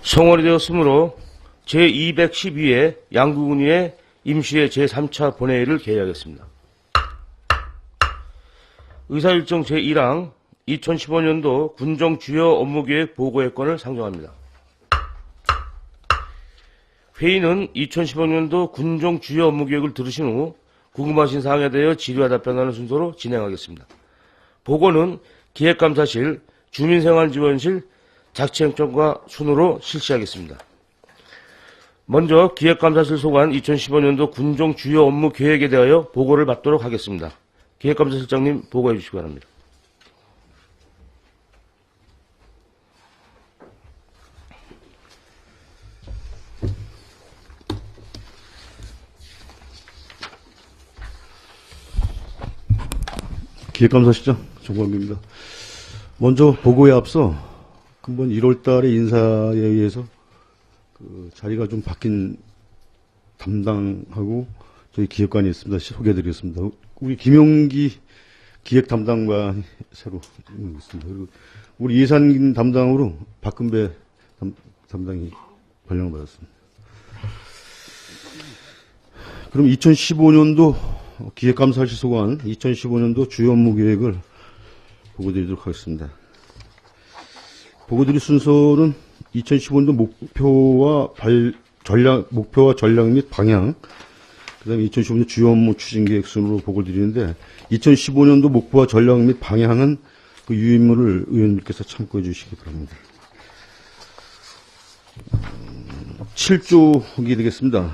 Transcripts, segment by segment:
성원이 되었으므로 제212회 양구군의회 임시회 제3차 본회의를 개회하겠습니다. 의사일정 제1항 2015년도 군정 주요 업무계획 보고회권을 상정합니다. 회의는 2015년도 군정 주요 업무계획을 들으신 후 궁금하신 사항에 대해 질의와 답변하는 순서로 진행하겠습니다. 보고는 기획감사실, 주민생활지원실, 자치행정과 순으로 실시하겠습니다. 먼저 기획감사실 소관 2015년도 군정 주요 업무 계획에 대하여 보고를 받도록 하겠습니다. 기획감사실장님 보고해 주시기 바랍니다. 기획감사실장 정광규입니다. 먼저 보고에 앞서 금번 1월 달에 인사에 의해서 자리가 좀 바뀐 담당하고 저희 기획관이 있습니다. 소개해드리겠습니다. 우리 김용기 기획 담당관이 새로 있습니다. 그리고 우리 예산 담당으로 박근배 담당이 발령을 받았습니다. 그럼 2015년도 기획감사실 소관 2015년도 주요 업무 계획을 보고드리도록 하겠습니다. 보고드릴 순서는 2015년도 목표와 전략 및 방향, 그 다음에 2015년 주요 업무 추진 계획 순으로 보고를 드리는데, 2015년도 목표와 전략 및 방향은 그 유인물을 의원님께서 참고해 주시기 바랍니다. 7조기 되겠습니다.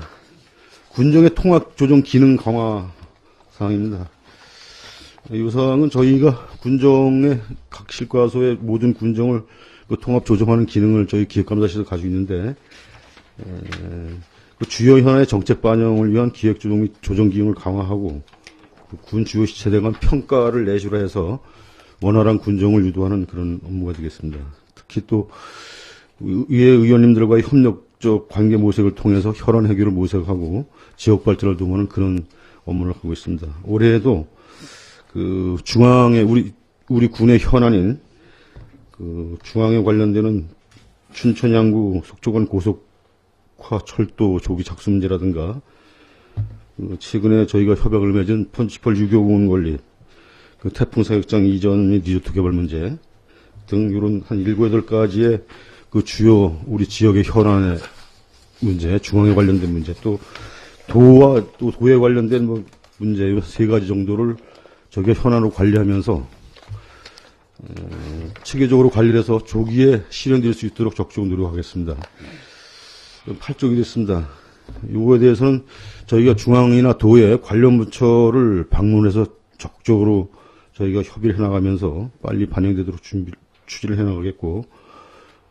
군정의 통합 조정 기능 강화 사항입니다. 이 사항은 저희가 군정의 각 실과소의 모든 군정을 통합 조정하는 기능을 저희 기획감사실에서 가지고 있는데, 그 주요 현안의 정책 반영을 위한 기획 조정 및 조정 기능을 강화하고 군 주요 시체에 대한 평가를 내주라 해서 원활한 군정을 유도하는 그런 업무가 되겠습니다. 특히 또 의회 의원님들과의 협력적 관계 모색을 통해서 혈안 해결을 모색하고 지역 발전을 도모하는 그런 업무를 하고 있습니다. 올해에도 그 중앙에 우리 군의 현안인 그 중앙에 관련되는 춘천 양구 속초간 고속화 철도 조기 착수 문제라든가 최근에 저희가 협약을 맺은 펀치펄 유교공원 건립, 그 태풍 사격장 이전 및 리조트 개발 문제 등 이런 한 7, 8가지의 그 주요 우리 지역의 현안의 문제, 중앙에 관련된 문제, 또 도와 또 도에 관련된 뭐 문제 3가지 정도를 저게 현안으로 관리하면서 체계적으로 관리를 해서 조기에 실현될 수 있도록 적극적으로 노력하겠습니다. 8쪽이 됐습니다. 이거에 대해서는 저희가 중앙이나 도에 관련 부처를 방문해서 적극적으로 저희가 협의를 해나가면서 빨리 반영되도록 추진을 해나가겠고,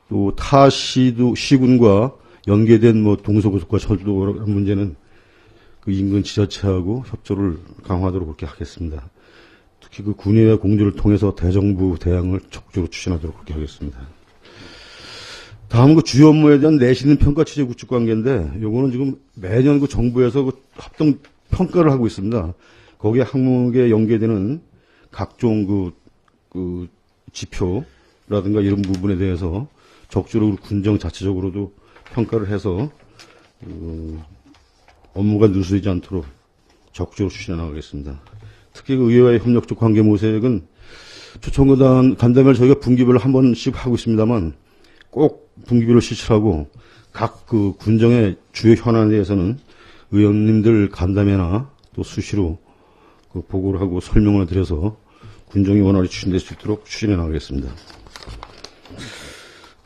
또 타 시군과 연계된 뭐 동서고속과 철도 문제는 그 인근 지자체하고 협조를 강화하도록 그렇게 하겠습니다. 특히 그 군의회 공조를 통해서 대정부 대항을 적극적으로 추진하도록 그렇게 하겠습니다. 다음 그 주요 업무에 대한 내시는 평가 체제 구축 관계인데, 요거는 지금 매년 그 정부에서 그 합동 평가를 하고 있습니다. 거기에 항목에 연계되는 각종 그 지표라든가 이런 부분에 대해서 적극적으로 군정 자체적으로도 평가를 해서 업무가 누수되지 않도록 적극적으로 추진해 나가겠습니다. 특히 그 의회와의 협력적 관계 모색은 초청과 간담회를 저희가 분기별로 한 번씩 하고 있습니다만 꼭 분기별로 실시하고 각 그 군정의 주요 현안에 대해서는 의원님들 간담회나 또 수시로 그 보고를 하고 설명을 드려서 군정이 원활히 추진될 수 있도록 추진해 나가겠습니다.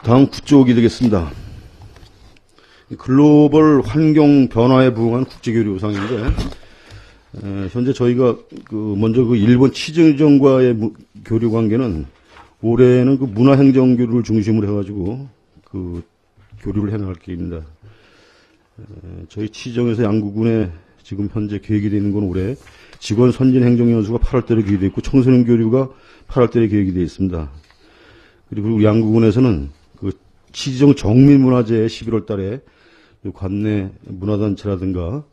다음 9쪽이 되겠습니다. 글로벌 환경 변화에 부응한 국제교류 요상인데, 현재 저희가 먼저 일본 치즈정과의 교류 관계는 올해는 그 문화행정교류를 중심으로 해가지고 교류를 해나갈 계획입니다. 저희 치정에서 양구군에 지금 현재 계획이 되어 있는 건 올해 직원 선진 행정연수가 8월달에 계획이 되어 있고 청소년 교류가 8월달에 계획이 되어 있습니다. 그리고 양구군에서는 그 치정 정민문화제 11월달에 관내 문화단체라든가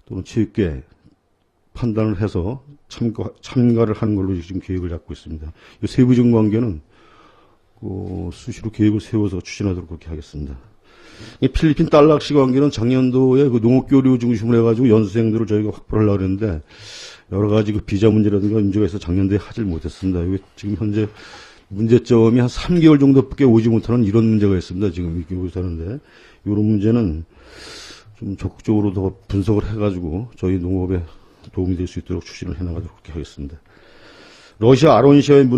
또는 체육계 판단을 해서 참가를 하는 걸로 지금 계획을 잡고 있습니다. 이 세부적인 관계는 수시로 계획을 세워서 추진하도록 그렇게 하겠습니다. 이 필리핀 딸락시 관계는 작년도에 그 농업교류 중심으로 해가지고 연수생들을 저희가 확보를 하려고 했는데, 여러 가지 그 비자 문제라든가 문제가 있어서 작년도에 하질 못했습니다. 이게 지금 현재 문제점이 한 3개월 정도밖에 오지 못하는 이런 문제가 있습니다. 지금 이렇게 오고 하는데, 이런 문제는 좀 적극적으로 더 분석을 해가지고 저희 농업에 도움이 될 수 있도록 추진을 해나가도록 그렇게 하겠습니다. 러시아 아론시아의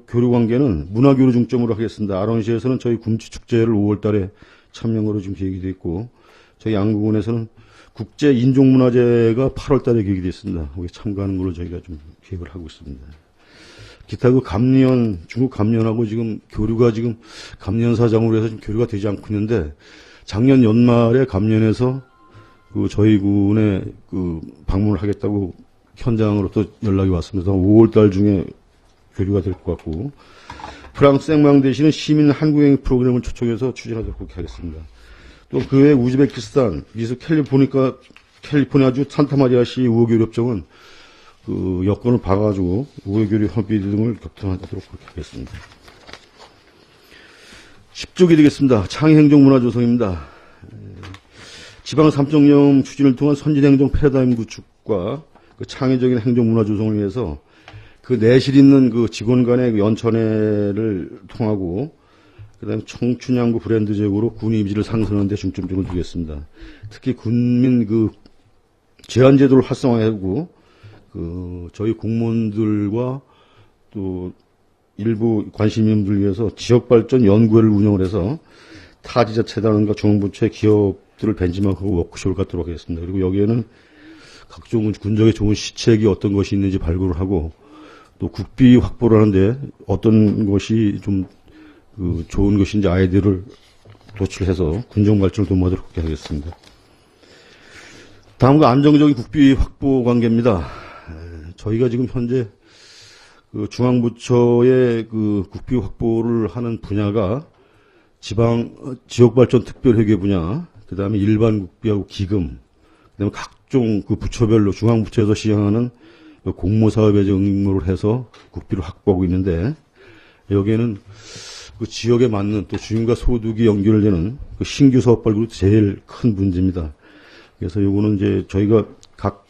교류 관계는 문화교류 중점으로 하겠습니다. 아론시아에서는 저희 굼치축제를 5월 달에 참여로 지금 계획이 되어 있고, 저희 양궁원에서는 국제 인종문화제가 8월 달에 계획이 되어 있습니다. 거기에 참가하는 걸로 저희가 좀 계획을 하고 있습니다. 기타 그 감리원, 중국 감리원하고 지금 교류가 지금 감리원 사장으로 해서 지금 교류가 되지 않고 있는데, 작년 연말에 감리원에서 그 저희 군에 그 방문을 하겠다고 현장으로 또 연락이 왔습니다. 5월 달 중에 교류가 될 것 같고, 프랑스 생방대신은 시민 한국행 프로그램을 초청해서 추진하도록 그렇게 하겠습니다. 또 그 외 우즈베키스탄, 미스 캘리포니아주 산타마리아시 우호교류협정은 그 여건을 봐가지고 우호교류 협의 등을 격통하도록 그렇게 하겠습니다. 10쪽이 되겠습니다. 창의행정문화 조성입니다. 지방 3.0 추진을 통한 선진행정 패러다임 구축과 그 창의적인 행정문화 조성을 위해서 그 내실 있는 그 직원 간의 그 연천회를 통하고, 그 다음에 청춘양구 브랜드 제고로 군 이미지를 상승하는 데 중점적으로 두겠습니다. 특히 군민 그 제한제도를 활성화하고, 그 저희 공무원들과 또 일부 관심인들 위해서 지역발전 연구회를 운영을 해서 타지자체단과 중앙부처의 기업들을 벤치마크하고 워크숍을 갖도록 하겠습니다. 그리고 여기에는 각종 군적에 좋은 시책이 어떤 것이 있는지 발굴을 하고, 또 국비 확보를 하는데 어떤 것이 좀 그 좋은 것인지 아이디어를 도출해서 군정 발전을 도모하도록 그렇게 하겠습니다. 다음과 안정적인 국비 확보 관계입니다. 저희가 지금 현재 그 중앙부처의 그 국비 확보를 하는 분야가 지역발전 특별회계 분야, 그 다음에 일반 국비하고 기금, 그 다음에 각종 그 부처별로 중앙부처에서 시행하는 그 공모사업에 응모를 해서 국비를 확보하고 있는데, 여기에는 그 지역에 맞는 또 주민과 소득이 연결되는 그 신규 사업 발굴이 제일 큰 문제입니다. 그래서 요거는 이제 저희가 각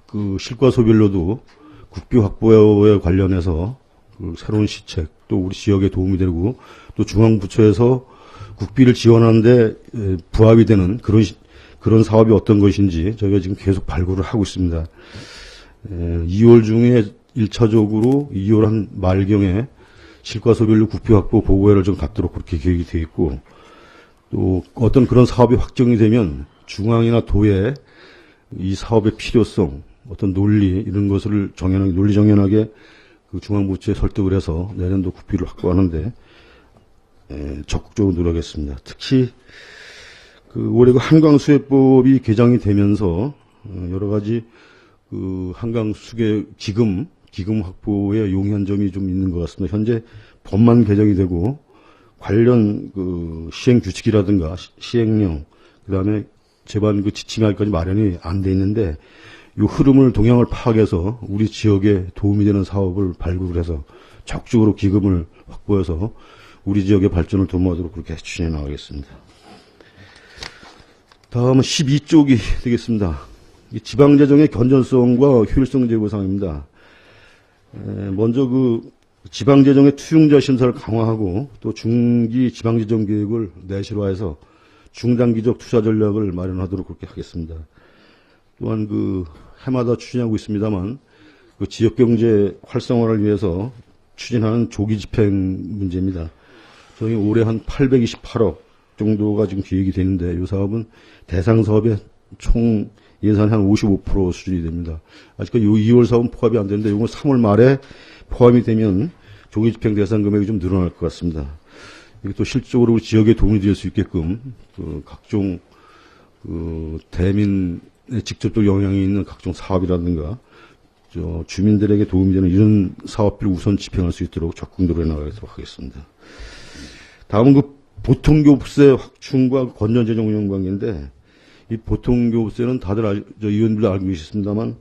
그 실과소별로도 국비 확보에 관련해서 그 새로운 시책, 또 우리 지역에 도움이 되고, 또 중앙부처에서 국비를 지원하는데 부합이 되는 그런 사업이 어떤 것인지 저희가 지금 계속 발굴을 하고 있습니다. 2월 중에 1차적으로 2월 한 말경에 실과소별로 국비 확보 보고회를 좀 갖도록 그렇게 계획이 되어 있고, 또 어떤 그런 사업이 확정이 되면 중앙이나 도에 이 사업의 필요성, 어떤 논리 이런 것을 논리 정연하게 그 중앙부처에 설득을 해서 내년도 국비를 확보하는데 적극적으로 노력하겠습니다. 특히 그 올해 그 한강수해법이 개정이 되면서 여러 가지 그 한강수계 기금 확보에 용이한 점이 좀 있는 것 같습니다. 현재 법만 개정이 되고 관련 그 시행 규칙이라든가 시행령, 그다음에 제반 그 지침까지 마련이 안 돼 있는데, 이 흐름을 동향을 파악해서 우리 지역에 도움이 되는 사업을 발굴을 해서 적극적으로 기금을 확보해서 우리 지역의 발전을 도모하도록 그렇게 추진해 나가겠습니다. 다음은 12쪽이 되겠습니다. 지방재정의 견전성과 효율성 제고사항입니다. 먼저 그 지방재정의 투용자 심사를 강화하고, 또 중기 지방재정 계획을 내실화해서 중단기적 투자 전략을 마련하도록 그렇게 하겠습니다. 또한 그 해마다 추진하고 있습니다만, 그 지역경제 활성화를 위해서 추진하는 조기 집행 문제입니다. 저희 올해 한 828억 정도가 지금 계획이 되는데, 이 사업은 대상 사업의 총 예산이 한 55% 수준이 됩니다. 아직까지 요 2월 사업은 포함이 안 되는데, 이건 3월 말에 포함이 되면 조기 집행 대상 금액이 좀 늘어날 것 같습니다. 이게 또 실질적으로 우리 지역에 도움이 될 수 있게끔 그 각종 그 대민의 직접적 영향이 있는 각종 사업이라든가 주민들에게 도움이 되는 이런 사업비를 우선 집행할 수 있도록 적극 노력해 나가도록 하겠습니다. 다음은 그 보통교부세 확충과 건전재정 운영 관계인데, 이 보통교부세는 다들 의원들도 알고 계시습니다만,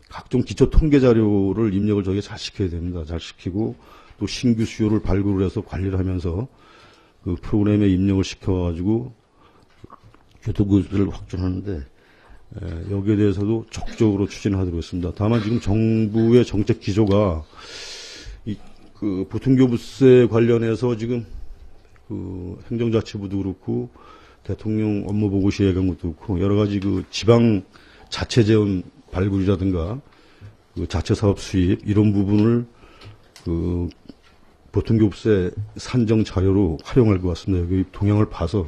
각종 기초 통계 자료를 입력을 저희가 잘 시켜야 됩니다. 잘 시키고, 또 신규 수요를 발굴을 해서 관리를 하면서 그 프로그램에 입력을 시켜가지고 교통거리를 확충하는데 여기에 대해서도 적극적으로 추진하도록 했습니다. 다만 지금 정부의 정책 기조가 그 보통교부세 관련해서 지금 그 행정자치부도 그렇고 대통령 업무보고시에 얘기한 것도 그렇고 여러 가지 그 지방 자체 재원 발굴이라든가 그 자체 사업 수입 이런 부분을 그 보통교부세 산정 자료로 활용할 것 같습니다. 여기 동향을 봐서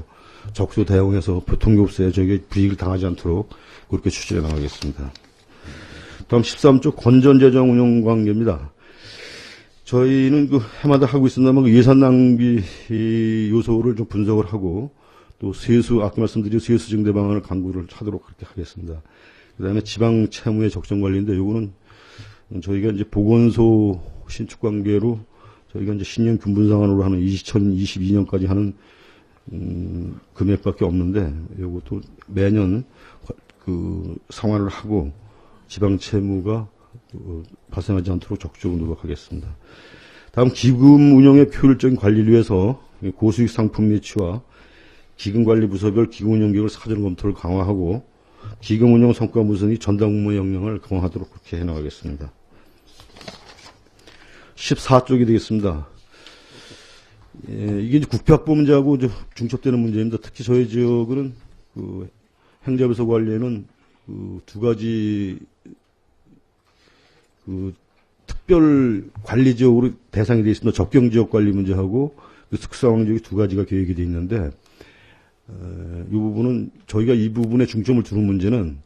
적극 대응해서 보통교부세에 저게 불이익을 당하지 않도록 그렇게 추진해 나가겠습니다. 다음 13조 건전재정 운영 관계입니다. 저희는 그 해마다 하고 있습니다만 그 예산 낭비 요소를 좀 분석을 하고 또 세수 아까 말씀드린 세수 증대 방안을 강구를 하도록 그렇게 하겠습니다. 그다음에 지방 채무의 적정 관리인데 요거는 저희가 이제 보건소 신축 관계로 저희가 이제 신년 균분상환으로 하는 2022년까지 하는 금액밖에 없는데 요것도 매년 그 상환을 하고 지방 채무가 발생하지 않도록 적극적으로 노력하겠습니다. 다음 기금 운영의 효율적인 관리를 위해서 고수익 상품 예치와 기금 관리 부서별 기금 운영 계획을 사전 검토를 강화하고 기금 운영 성과 무선이 전담 공무원 역량을 강화하도록 그렇게 해나가겠습니다. 14쪽이 되겠습니다. 이게 이제 국폐확보 문제하고 중첩되는 문제입니다. 특히 저희 지역은 그 행자부서 관리에는 그 두 가지 그 특별 관리 지역으로 대상이 되어 있습니다. 접경 지역 관리 문제하고 그 특수상황 지역이 두 가지가 계획이 되어 있는데 이 부분은 저희가 이 부분에 중점을 두는 문제는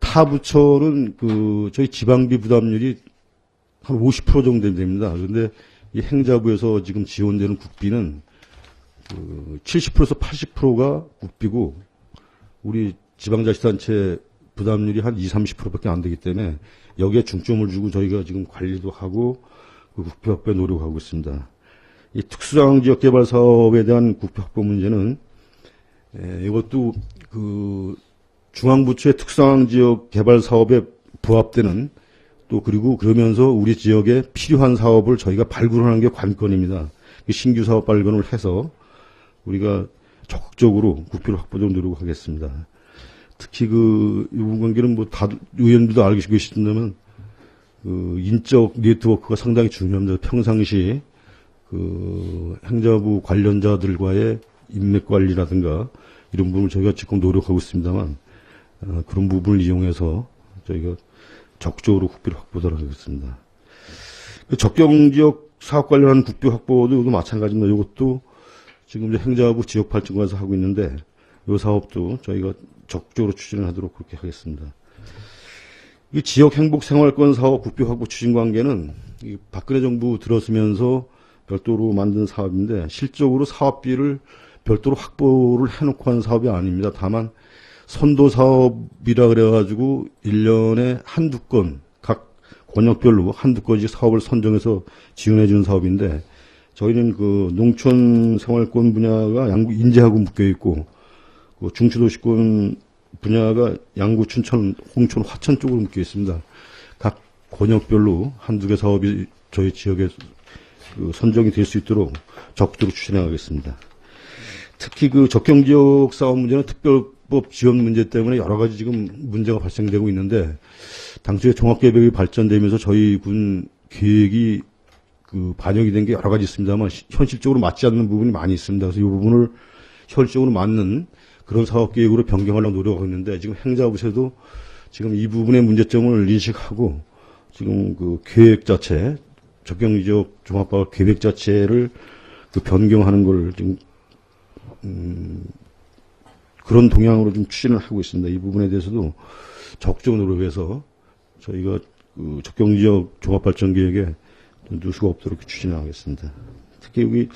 타 부처는 그 저희 지방비 부담률이 한 50% 정도 됩니다. 그런데 이 행자부에서 지금 지원되는 국비는 그 70%에서 80%가 국비고 우리 지방자치단체 부담률이 한 20, 30%밖에 안 되기 때문에 여기에 중점을 주고 저희가 지금 관리도 하고 그 국비 확보에 노력하고 있습니다. 이 특수상 지역 개발 사업에 대한 국비 확보 문제는 이것도 그 중앙부처의 특수상 지역 개발 사업에 부합되는 또 그리고 그러면서 우리 지역에 필요한 사업을 저희가 발굴하는 게 관건입니다. 신규 사업 발견을 해서 우리가 적극적으로 국비를 확보하도록 노력하겠습니다. 특히 이 부분 관계는 의원들도 알고 계시다면 그 인적 네트워크가 상당히 중요합니다. 평상시 그 행자부 관련자들과의 인맥 관리라든가 이런 부분을 저희가 지금 노력하고 있습니다만 그런 부분을 이용해서 저희가 적극적으로 국비를 확보하도록 하겠습니다. 그 적경지역 사업 관련한 국비 확보도 마찬가지입니다. 이것도 지금 이제 행자부 지역 발전관에서 하고 있는데 이 사업도 저희가 적극적으로 추진을 하도록 그렇게 하겠습니다. 이 지역 행복 생활권 사업 국비 확보 추진 관계는 이 박근혜 정부 들어서면서 별도로 만든 사업인데 실적으로 사업비를 별도로 확보를 해놓고 한 사업이 아닙니다. 다만 선도 사업이라 그래가지고 1년에 한두 건, 각 권역별로 한두 건씩 사업을 선정해서 지원해주는 사업인데, 저희는 그 농촌 생활권 분야가 양구 인제하고 묶여있고, 그 중추도시권 분야가 양구, 춘천, 홍천, 화천 쪽으로 묶여있습니다. 각 권역별로 한두 개 사업이 저희 지역에 그 선정이 될 수 있도록 적극적으로 추진하겠습니다. 특히 그 적경지역 사업 문제는 특별법 지원 문제 때문에 여러 가지 지금 문제가 발생되고 있는데, 당초에 종합계획이 발전되면서 저희 군 계획이 그 반영이 된 게 여러 가지 있습니다만, 현실적으로 맞지 않는 부분이 많이 있습니다. 그래서 이 부분을 현실적으로 맞는 그런 사업계획으로 변경하려고 노력하고 있는데, 지금 행자부에서도 지금 이 부분의 문제점을 인식하고, 지금 그 계획 자체, 적경지역 종합개발 계획 자체를 그 변경하는 걸 지금 그런 동향으로 좀 추진을 하고 있습니다. 이 부분에 대해서도 적극적으로 노력해서 저희가 그 적경지역 종합발전계획에 누수가 없도록 추진하겠습니다. 특히 여기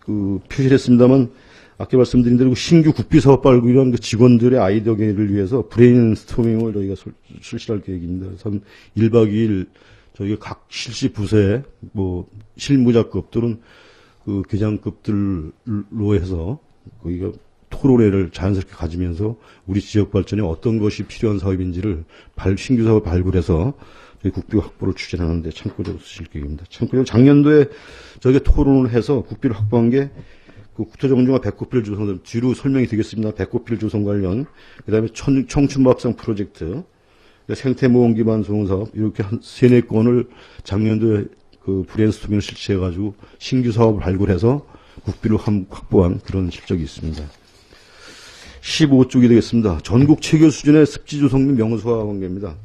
그 표시를 했습니다만, 아까 말씀드린 대로 신규 국비사업 발굴이라는 그 직원들의 아이디어를 위해서 브레인스토밍을 저희가 실시할 계획입니다. 그래서 1박 2일 저희가 각 실시 부서에 뭐 실무자급 또는 그 계장급들로 해서 거기가 토론회를 자연스럽게 가지면서 우리 지역 발전에 어떤 것이 필요한 사업인지를 신규 사업을 발굴해서 저희 국비 확보를 추진하는데 참고적으로 쓰실 계획입니다. 참고적으로 작년도에 저희가 토론을 해서 국비를 확보한 게 그 국토정중화 배꼽필 조성, 뒤로 설명이 되겠습니다. 배꼽필 조성 관련, 그 다음에 청춘밥상 프로젝트, 생태모험 기반 소흥사업, 이렇게 한 3-4건을 작년도에 그 브레인스토밍을 실시해가지고 신규 사업을 발굴해서 국비를 확보한 그런 실적이 있습니다. 15쪽이 되겠습니다. 전국 체계 수준의 습지 조성 및 명소화 관계입니다.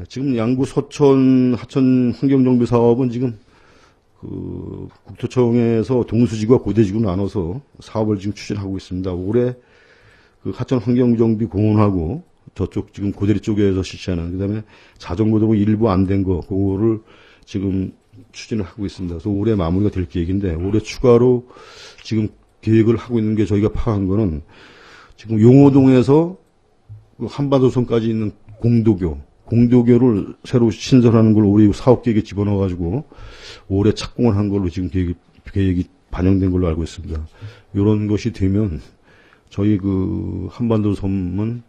지금 양구 서천 하천 환경정비 사업은 지금 그 국토청에서 동수지구와 고대지구 나눠서 사업을 지금 추진하고 있습니다. 올해 그 하천 환경정비 공원하고 저쪽 지금 고대리 쪽에서 실시하는, 그 다음에 자전거도로 일부 안 된 거, 그거를 지금 추진을 하고 있습니다. 그래서 올해 마무리가 될 계획인데, 올해 추가로 지금 계획을 하고 있는 게 저희가 파악한 거는 지금 용호동에서 그 한반도선까지 있는 공도교를 새로 신설하는 걸 올해 사업 계획에 집어넣어가지고 올해 착공을 한 걸로 지금 계획이 반영된 걸로 알고 있습니다. 이런 것이 되면 저희 그 한반도섬은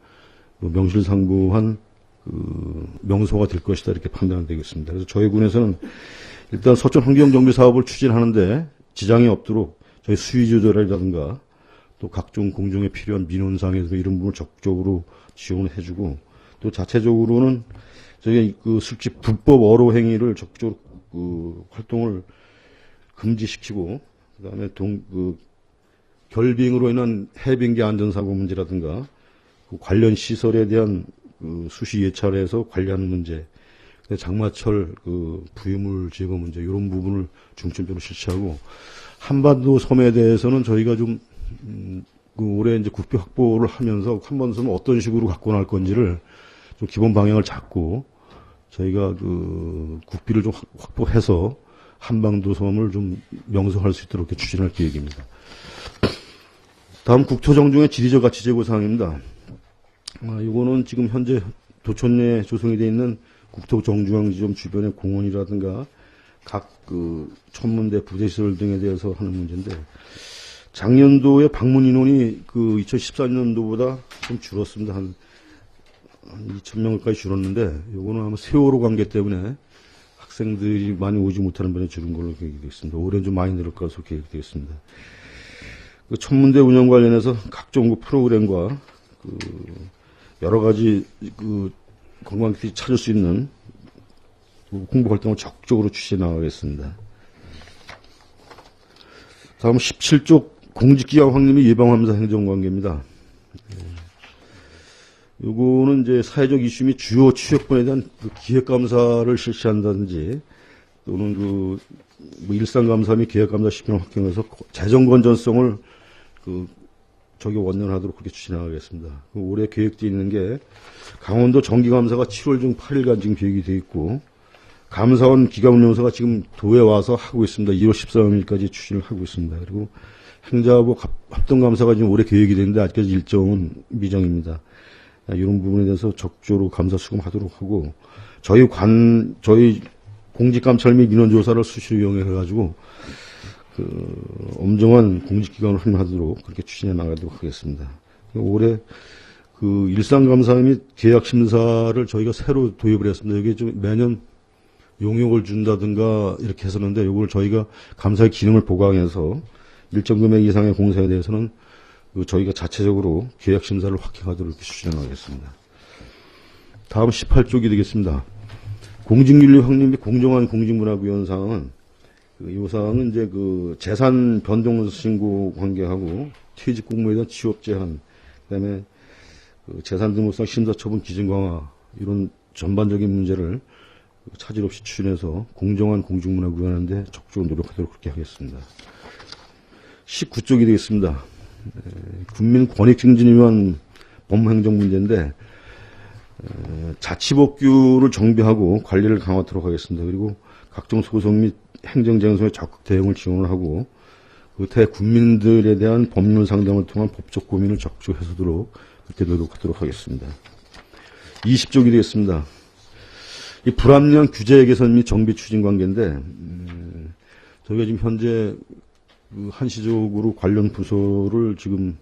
명실상부한 그 명소가 될 것이다, 이렇게 판단되겠습니다. 그래서 저희 군에서는 일단 서천 환경정비 사업을 추진하는데 지장이 없도록 저희 수위 조절이라든가 또 각종 공정에 필요한 민원상에서 이런 부분을 적극적으로 지원을 해주고, 또 자체적으로는 저희가 그 실제 불법 어로 행위를 적극적으로 그 활동을 금지시키고, 그다음에 결빙으로 인한 해빙기 안전사고 문제라든가 그 관련 시설에 대한 그 수시 예찰에서 관리하는 문제, 장마철 그 부유물 제거 문제, 이런 부분을 중점적으로 실시하고, 한반도 섬에 대해서는 저희가 좀 그 올해 이제 국비 확보를 하면서 한반도 섬을 어떤 식으로 갖고 나갈 건지를 좀 기본 방향을 잡고 저희가 그 국비를 좀 확보해서 한반도 섬을 좀 명소할 수 있도록 이렇게 추진할 계획입니다. 다음 국토정중의 지리적 가치 제고 사항입니다. 이거는 지금 현재 도촌 내 조성이 되어 있는 국토정중앙 지점 주변의 공원이라든가 각 그 천문대 부대시설 등에 대해서 하는 문제인데, 작년도에 방문 인원이 그 2014년도보다 좀 줄었습니다. 한 2,000명까지 줄었는데, 요거는 아마 세월호 관계 때문에 학생들이 많이 오지 못하는 면에 줄은 걸로 계획이 되어 있습니다. 올해는 좀 많이 늘을 것으로 계획이 되어 있습니다. 그 천문대 운영 관련해서 각종 그 프로그램과 그 여러 가지 그 관광객들이 찾을 수 있는 홍보 활동을 적극적으로 추진해 나가겠습니다. 다음 17쪽 공직기강 확립 및 예방감사 행정관계입니다. 요거는 이제 사회적 이슈 및 주요 취약분에 대한 그 기획감사를 실시한다든지, 또는 그 일상감사 및 계획감사 시스템을 확정해서 재정 건전성을 그 적용 원년하도록 그렇게 추진하겠습니다. 올해 계획되어 있는 게 강원도 정기감사가 7월 중 8일간 지금 계획이 되어 있고, 감사원 기관운영사가 지금 도에 와서 하고 있습니다. 2월 13일까지 추진을 하고 있습니다. 그리고 행자부 합동감사가 지금 올해 계획이 되는데 아직까지 일정은 미정입니다. 이런 부분에 대해서 적극적으로 감사 수긍하도록 하고, 저희 공직감찰 및 민원조사를 수시로 이용해가지고 엄정한 공직기관을 활용하도록 그렇게 추진해 나가도록 하겠습니다. 올해 그 일상감사 및 계약심사를 저희가 새로 도입을 했습니다. 이게 좀 매년 용역을 준다든가 이렇게 했었는데, 이걸 저희가 감사의 기능을 보강해서 일정 금액 이상의 공사에 대해서는 저희가 자체적으로 계약심사를 확정하도록 이렇게 추진해 나가겠습니다. 다음 18쪽이 되겠습니다. 공직윤리 확립 및 공정한 공직문화구현 사항은, 이 사항은 이제 그 재산 변동 신고 관계하고 퇴직 공무에 대한 취업 제한, 그다음에 그 재산 등록상 심사처분 기준 강화, 이런 전반적인 문제를 차질 없이 추진해서 공정한 공직문화 구현하는데 적극적으로 노력하도록 그렇게 하겠습니다. 19쪽이 되겠습니다. 국민 권익 증진을 위한 법무행정 문제인데, 자치법규를 정비하고 관리를 강화하도록 하겠습니다. 그리고 각종 소송 및 행정쟁소에 적극 대응을 지원을 하고, 그때 국민들에 대한 법률 상담을 통한 법적 고민을 적극적으로 해소도록 그렇게 노력하도록 하겠습니다. 20쪽이 되겠습니다. 이 불합리한 규제 개선 및 정비 추진 관계인데, 저희가 지금 현재 한시적으로 관련 부서를 지금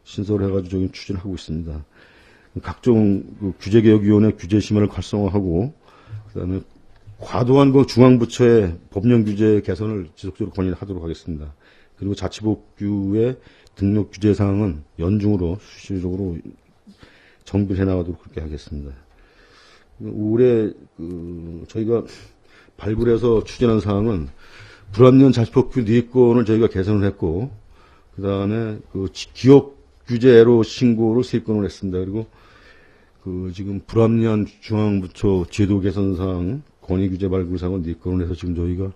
신설해가지고 저희 추진하고 있습니다. 각종 규제개혁위원회 규제심의를 활성화하고, 그다음에 과도한 그 중앙부처의 법령 규제 개선을 지속적으로 건의하도록 하겠습니다. 그리고 자치복규의 등록 규제 사항은 연중으로 수시적으로 정비를 해나가도록 그렇게 하겠습니다. 올해 저희가 발굴해서 추진한 사항은 불합리한 자치복규 4건을 저희가 개선을 했고, 그 다음에 기업 규제로 신고를 3건을 했습니다. 그리고 지금 불합리한 중앙부처 제도 개선 사항, 건의 규제 발굴 사항은 4건을 해서 지금 저희가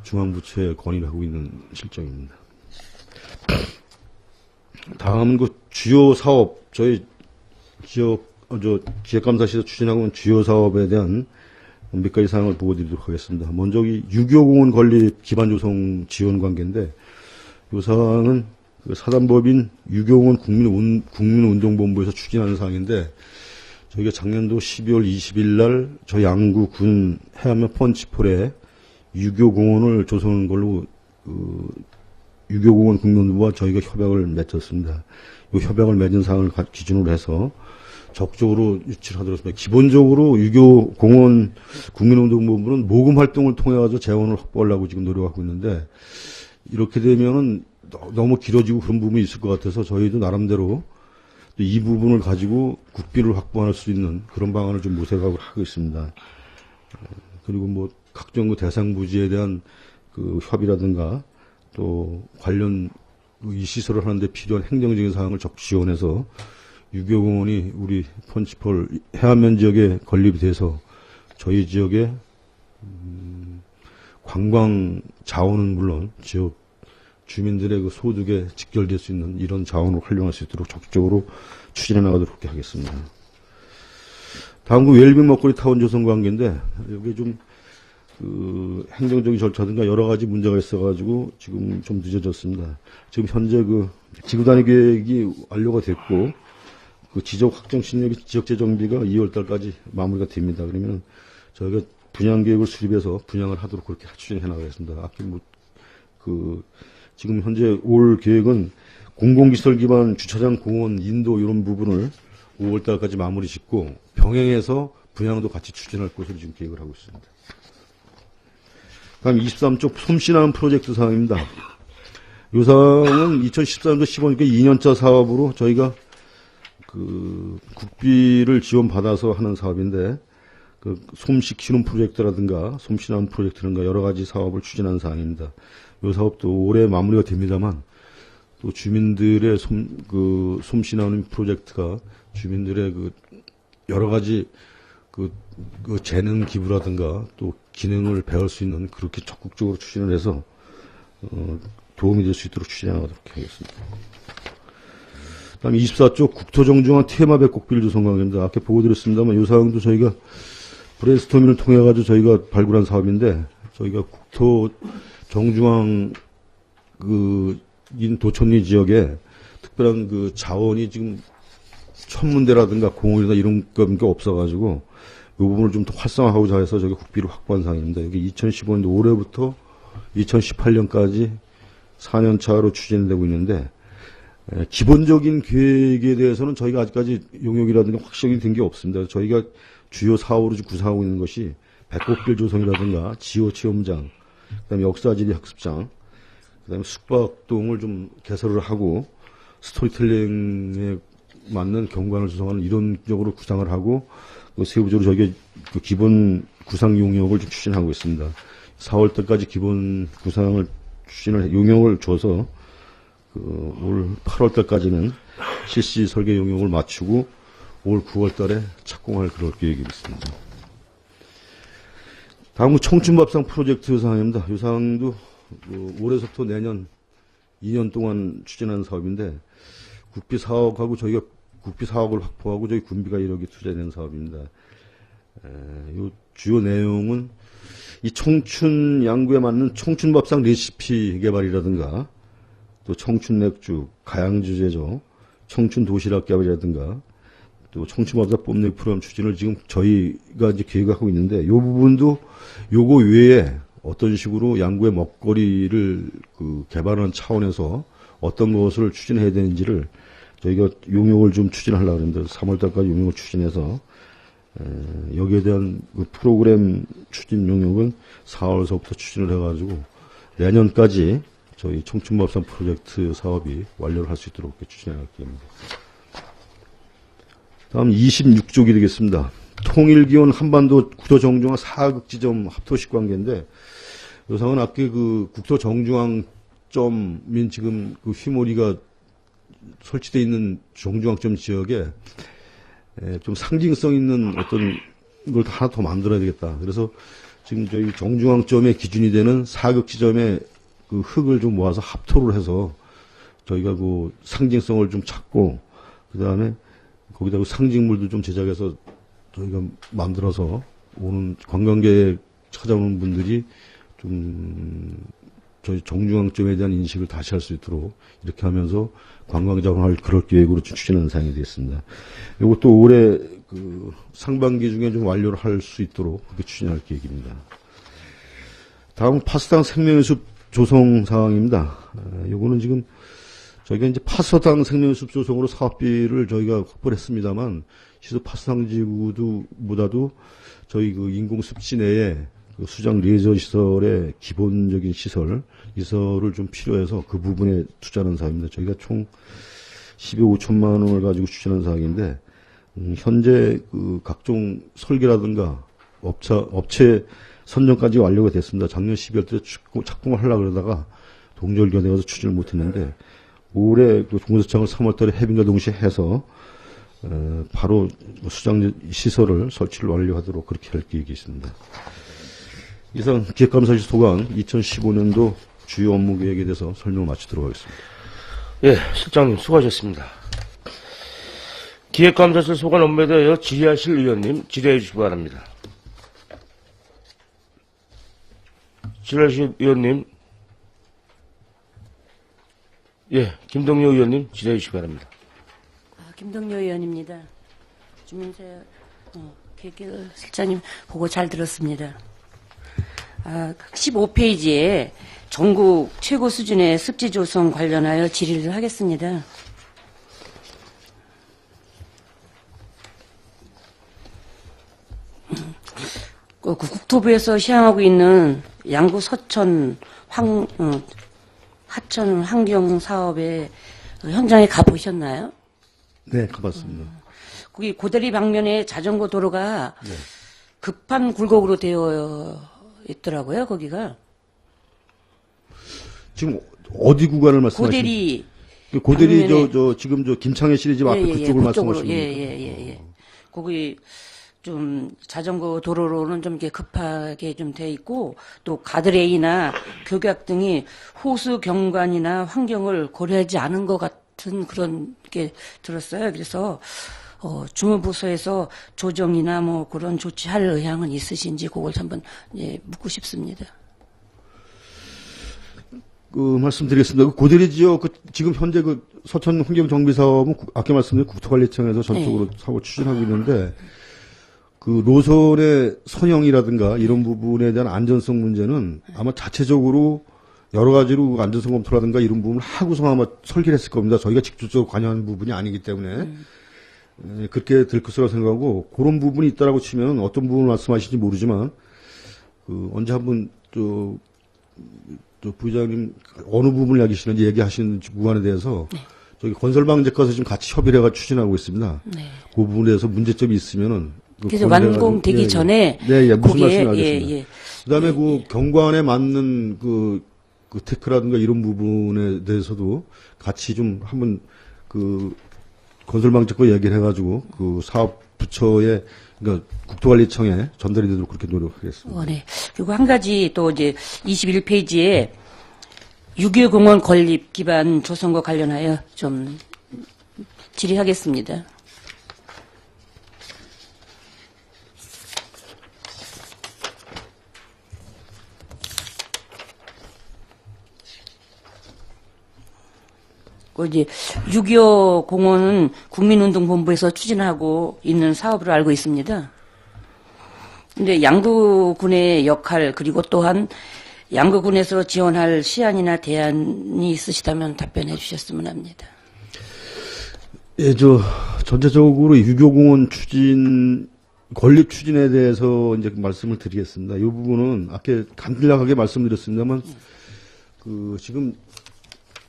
중앙부처에 건의를 하고 있는 실정입니다. 다음은 주요 사업, 저희 기획감사실에서 추진하고 있는 주요 사업에 대한 몇 가지 사항을 보고 드리도록 하겠습니다. 먼저 유교공원 건립 기반 조성 지원 관계인데, 이 사항은 사단법인 유교공원 국민운동본부에서 추진하는 사항인데, 저희가 작년도 12월 20일 날 저희 양구 군 해안면 펀치폴에 유교공원을 조성하는 걸로 유교공원 국민운동부와 저희가 협약을 맺었습니다. 이 협약을 맺은 사항을 기준으로 해서 적극적으로 유치를 하도록 했습니다. 기본적으로 유교공원 국민운동본부는 모금 활동을 통해 가지고 재원을 확보하려고 지금 노력하고 있는데, 이렇게 되면은 너무 길어지고 그런 부분이 있을 것 같아서 저희도 나름대로 이 부분을 가지고 국비를 확보할 수 있는 그런 방안을 좀 모색하고 하고 있습니다. 그리고 각종 대상 부지에 대한 협의라든가 또 관련 이 시설을 하는데 필요한 행정적인 사항을 적극 지원해서 유교공원이 우리 펀치폴 해안면 지역에 건립이 돼서 저희 지역의 관광 자원은 물론 지역 주민들의 소득에 직결될 수 있는 이런 자원을 활용할 수 있도록 적극적으로 추진해 나가도록 그렇게 하겠습니다. 다음 웰빙 먹거리 타운 조성 관계인데, 여기 좀 행정적인 절차든가 여러 가지 문제가 있어가지고 지금 좀 늦어졌습니다. 지금 현재 지구 단위 계획이 완료가 됐고, 지적 확정 신협이 지역재 정비가 2월 달까지 마무리가 됩니다. 그러면 저희가 분양 계획을 수립해서 분양을 하도록 그렇게 추진해 나가겠습니다. 앞에 지금 현재 올 계획은 공공기술 기반 주차장, 공원, 인도 이런 부분을 5월 달까지 마무리 짓고 병행해서 분양도 같이 추진할 것으로 지금 계획을 하고 있습니다. 다음 23쪽 솜씨나는 프로젝트 사항입니다. 이 사항은 2013년도 15년까 2년차 사업으로 저희가 국비를 지원받아서 하는 사업인데, 솜씨 키우는 프로젝트라든가 솜씨나는 프로젝트라든가 여러 가지 사업을 추진하는 사항입니다. 이 사업도 올해 마무리가 됩니다만, 또 주민들의 솜씨나는 프로젝트가 주민들의 여러 가지 재능 기부라든가 또 기능을 배울 수 있는 그렇게 적극적으로 추진을 해서 도움이 될 수 있도록 추진해 나가도록 하겠습니다. 다음 24쪽 국토정중앙 테마 백곡비를 조성 관계입니다. 아까 보고 드렸습니다만 이 사항도 저희가 브레인스토밍을 통해 가지고 저희가 발굴한 사업인데, 저희가 국토정중앙 도천리 지역에 특별한 자원이 지금 천문대라든가 공원이나 이런 게 없어가지고 이 부분을 좀 더 활성화하고자 해서 저기 국비를 확보한 상황입니다. 여기 2015년도 올해부터 2018년까지 4년 차로 추진되고 있는데, 기본적인 계획에 대해서는 저희가 아직까지 용역이라든가 확정이 된 게 없습니다. 저희가 주요 사업으로 구상하고 있는 것이 백곡길 조성이라든가 지호 체험장, 그다음에 역사지리 학습장, 그다음에 숙박동을 좀 개설을 하고 스토리텔링에 맞는 경관을 조성하는 이론적으로 구상을 하고 세부적으로 저희가 기본 구상 용역을 좀 추진하고 있습니다. 4월 달까지 기본 구상을 용역을 줘서 올 8월 달까지는 실시 설계 용역을 마치고 올 9월 달에 착공할 그럴 계획이 있습니다. 다음은 청춘밥상 프로젝트 사항입니다. 이 사항도 올해부터 내년 2년 동안 추진하는 사업인데, 국비 4억하고 저희가 국비 4억을 확보하고 저희 군비가 1억이 투자되는 사업입니다. 이 주요 내용은 이 청춘 양구에 맞는 청춘밥상 레시피 개발이라든가 또 청춘 맥주, 가양주 제조, 청춘 도시락 개발이라든가 또 청춘밥상 뽐내기 프로그램 추진을 지금 저희가 이제 계획하고 있는데, 이 부분도 요거 외에 어떤 식으로 양구의 먹거리를 개발하는 차원에서 어떤 것을 추진해야 되는지를 저희가 용역을 좀 추진하려고 합니다. 3월달까지 용역을 추진해서 여기에 대한 프로그램 추진 용역은 4월서부터 추진을 해가지고 내년까지 저희 청춘밥상 프로젝트 사업이 완료를 할 수 있도록 추진할 계획입니다. 다음 26쪽이 되겠습니다. 통일기원 한반도 국토정중앙 사극지점 합토식 관계인데, 요상은 아까 그 국토정중앙점인 지금 그 휘모리가 설치되어 있는 정중앙점 지역에 좀 상징성 있는 어떤 걸 하나 더 만들어야 되겠다. 그래서 지금 저희 정중앙점의 기준이 되는 사극지점의 그 흙을 좀 모아서 합토를 해서 저희가 그 상징성을 좀 찾고, 그 다음에 거기다가 상징물도 좀 제작해서 저희가 만들어서 오는 관광객 찾아오는 분들이 좀 저희 정중앙점에 대한 인식을 다시 할 수 있도록 이렇게 하면서 관광자원화를 그럴 계획으로 추진하는 사항이 되겠습니다. 이것도 올해 그 상반기 중에 좀 완료를 할 수 있도록 그렇게 추진할 계획입니다. 다음은 파스당 생명숲 조성 사항입니다. 요거는 지금 저희가 이제 파스당 생명숲 조성으로 사업비를 저희가 확보를 했습니다만, 시도 파스당 지구보다도 저희 그 인공습지 내에 그 수장 레저 시설의 기본적인 시설을 좀 필요해서 그 부분에 투자하는 사항입니다. 저희가 총 12억 5천만 원을 가지고 추진한 사항인데, 현재 그 각종 설계라든가 업체 선정까지 완료가 됐습니다. 작년 12월 때 착공을 하려고 그러다가 동절기가 돼서 추진을 못했는데, 올해 그 공사창을 3월 달에 해빙과 동시에 해서 바로 수장 시설을 설치를 완료하도록 그렇게 할 계획이 있습니다. 이상 기획감사실 소관 2015년도 주요 업무 계획에 대해서 설명을 마치도록 하겠습니다. 예, 실장님 수고하셨습니다. 기획감사실 소관 업무에 대하여 질의하실 의원님 질의해 주시기 바랍니다. 질의하실 의원님, 예, 김동료 의원님 질의해 주시기 바랍니다. 김동료 의원입니다. 주민세 실장님 보고 잘 들었습니다. 15페이지에 전국 최고 수준의 습지 조성 관련하여 질의를 하겠습니다. 국토부에서 시행하고 있는 양구 서천 하천 환경 사업의 현장에 가보셨나요? 네, 가봤습니다. 거기 고대리 방면에 자전거 도로가 급한 굴곡으로 되어 있더라고요, 거기가. 지금 어디 구간을 말씀하시는 고대리. 고대리 방면에- 지금 김창회 씨집 앞에 그쪽을 말씀하시는 거죠? 예. 거기 좀 자전거 도로로는 좀 이렇게 급하게 좀 돼 있고, 또 가드레일이나 교각 등이 호수 경관이나 환경을 고려하지 않은 것 같은 그런 게 들었어요. 그래서 주무부서에서 조정이나 뭐 그런 조치할 의향은 있으신지 그걸 한번 묻고 싶습니다. 말씀드리겠습니다. 고대리 지역 지금 현재 그 서천 환경 정비 사업은 아까 말씀드린 국토관리청에서 전적으로 사업을 추진하고 있는데, 그 노선의 선형이라든가 이런 부분에 대한 안전성 문제는 아마 자체적으로 여러 가지로 안전성 검토라든가 이런 부분을 하고서 아마 설계를 했을 겁니다. 저희가 직접적으로 관여하는 부분이 아니기 때문에 그렇게 될 것이라고 생각하고, 그런 부분이 있다라고 치면 어떤 부분을 말씀하실지 모르지만 언제 한번 또 부의장님 어느 부분을 이야기하시는지 얘기하시는 구간에 대해서 저희 건설방재과에서 지금 같이 협의를 해가 추진하고 있습니다. 네. 그 부분에 대해서 문제점이 있으면은 그래서 완공되기 전에 무슨 거기에 말씀인지 알겠습니다. 그다음에 그 경관에 맞는 그 테크라든가 이런 부분에 대해서도 같이 좀 한번 그 건설방재과 얘기를 해가지고 그 사업 부처에, 그러니까 국토관리청에 전달이 되도록 그렇게 노력하겠습니다. 네. 그리고 한 가지 또 이제 21페이지에 6.25 공원 건립 기반 조성과 관련하여 좀 질의하겠습니다. 이제 6.25 공원은 국민운동본부에서 추진하고 있는 사업으로 알고 있습니다. 근데 양구군의 역할, 그리고 또한 양구군에서 지원할 시안이나 대안이 있으시다면 답변해 주셨으면 합니다. 예, 전체적으로 6.25 공원 건립 추진에 대해서 이제 말씀을 드리겠습니다. 이 부분은 아까 간략하게 말씀드렸습니다만, 지금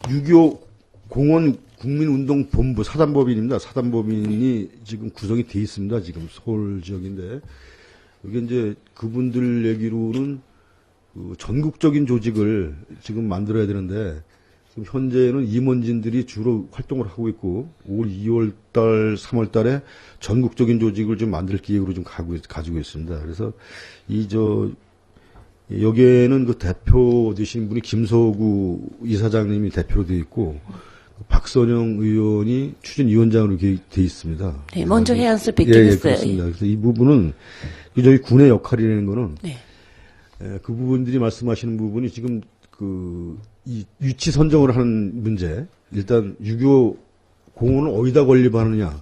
6.25 공원 국민운동본부 사단법인입니다. 사단법인이 지금 구성이 돼 있습니다. 지금 서울 지역인데, 이게 이제 그분들 얘기로는 전국적인 조직을 지금 만들어야 되는데, 지금 현재는 임원진들이 주로 활동을 하고 있고, 올 2월달, 3월달에 전국적인 조직을 좀 만들 계획으로 좀 가지고 있습니다. 그래서 여기에는 그 대표 되신 분이 김서구 이사장님이 대표로 되어 있고, 박선영 의원이 추진위원장으로 돼 있습니다. 네, 먼저 해안을 뵙긴 예, 했어요. 그렇습니다. 그래서 이 부분은 저희 군의 역할이라는 거는 네. 그 부분들이 말씀하시는 부분이 지금 이 위치 선정을 하는 문제, 일단 6.25 공원을 어디다 건립하느냐,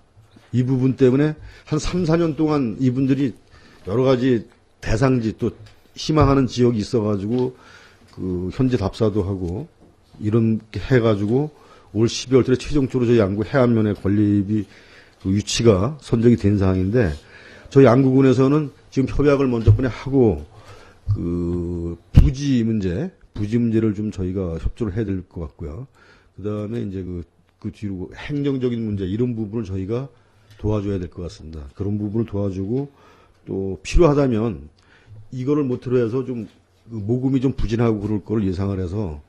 이 부분 때문에 한 3, 4년 동안 이분들이 여러 가지 대상지 또 희망하는 지역이 있어가지고 현재 답사도 하고 이렇게 해가지고 올 12월 달에 최종적으로 저희 양구 해안면에 건립이 위치가 선정이 된 상황인데, 저희 양구군에서는 지금 협약을 먼저번에 하고 부지 문제를 좀 저희가 협조를 해야 될 것 같고요. 그 다음에 이제 그 뒤로 행정적인 문제, 이런 부분을 저희가 도와줘야 될 것 같습니다. 그런 부분을 도와주고, 또 필요하다면 이거를 모토로 해서 좀 모금이 좀 부진하고 그럴 걸 예상을 해서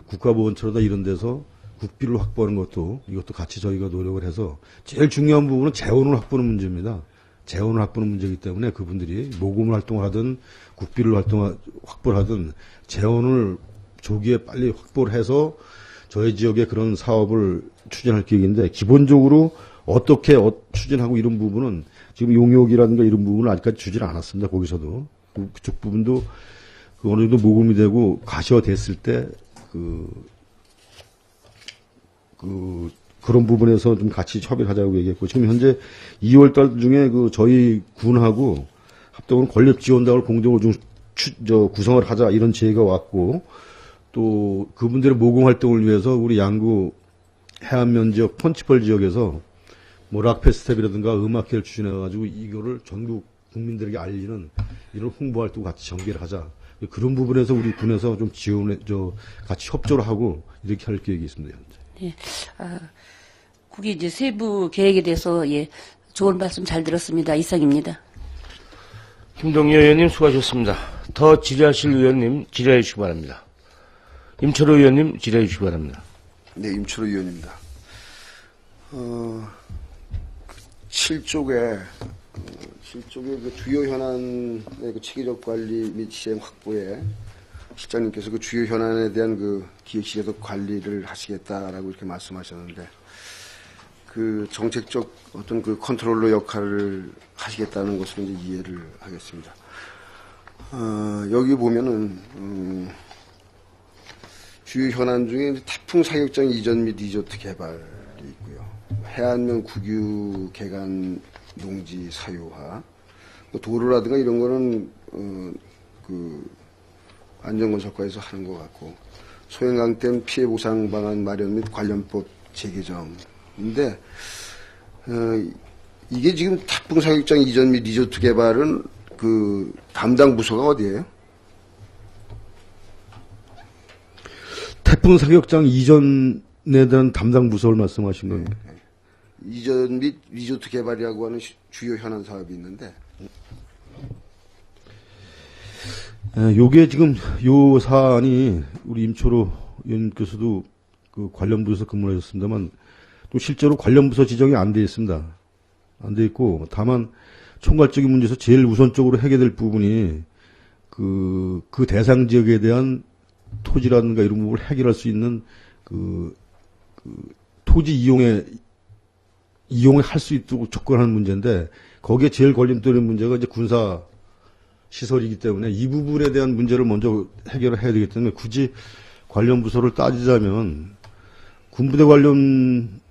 국가보훈처로다 이런 데서 국비를 확보하는 이것도 같이 저희가 노력을 해서, 제일 중요한 부분은 재원을 확보하는 문제입니다. 재원을 확보하는 문제이기 때문에 그분들이 모금을 활동을 하든 국비를 확보를 하든 재원을 조기에 빨리 확보를 해서 저희 지역에 그런 사업을 추진할 계획인데, 기본적으로 어떻게 추진하고 이런 부분은 지금 용역이라든가 이런 부분은 아직까지 주지는 않았습니다. 거기서도 그쪽 부분도 어느 정도 모금이 되고 가시화됐을 때 그런 부분에서 좀 같이 협의를 하자고 얘기했고, 지금 현재 2월 달 중에 저희 군하고 합동으로 건립지원단을 공동으로 좀 구성을 하자, 이런 제의가 왔고, 또 그분들의 모금 활동을 위해서 우리 양구 해안면 지역, 펀치펄 지역에서 락페스티벌이라든가 음악회를 추진해가지고 이거를 전국 국민들에게 알리는 이런 홍보 활동 같이 전개를 하자. 그런 부분에서 우리 군에서 좀 같이 협조를 하고 이렇게 할 계획이 있습니다, 현재. 예. 거기 이제 세부 계획에 대해서 좋은 말씀 잘 들었습니다. 이상입니다. 김동희 의원님 수고하셨습니다. 더 질의하실 의원님 질의해 주시기 바랍니다. 임철호 의원님 질의해 주시기 바랍니다. 네, 임철호 의원입니다. 7쪽에 그 주요 현안의 체계적 관리 및 시행 확보에 실장님께서 그 주요 현안에 대한 기획실에서 관리를 하시겠다라고 이렇게 말씀하셨는데, 그 정책적 어떤 컨트롤러 역할을 하시겠다는 것을 이제 이해를 하겠습니다. 여기 보면은 주요 현안 중에 이제 태풍 사격장 이전 및 리조트 개발이 있고요. 해안면 국유 개간 농지 사유화, 도로라든가 이런 거는 안전건설과에서 하는 것 같고, 소행강댐 피해 보상 방안 마련 및 관련법 재개정인데, 이게 지금 태풍 사격장 이전 및 리조트 개발은 담당 부서가 어디예요? 태풍 사격장 이전에 대한 담당 부서를 말씀하신 겁니다. 이전 및 리조트 개발이라고 하는 주요 현안 사업이 있는데, 요게 지금 요 사안이 우리 임철호 의원님께서도 관련 부서에서 근무를 하셨습니다만, 또 실제로 관련 부서 지정이 안 돼 있습니다. 안 돼 있고, 다만 총괄적인 문제에서 제일 우선적으로 해결될 부분이 그 대상 지역에 대한 토지라든가 이런 부분을 해결할 수 있는 토지 이용을 할 수 있도록 접근하는 문제인데, 거기에 제일 걸림돌인 문제가 이제 군사 시설이기 때문에 이 부분에 대한 문제를 먼저 해결을 해야 되기 때문에, 굳이 관련 부서를 따지자면 군부대 관련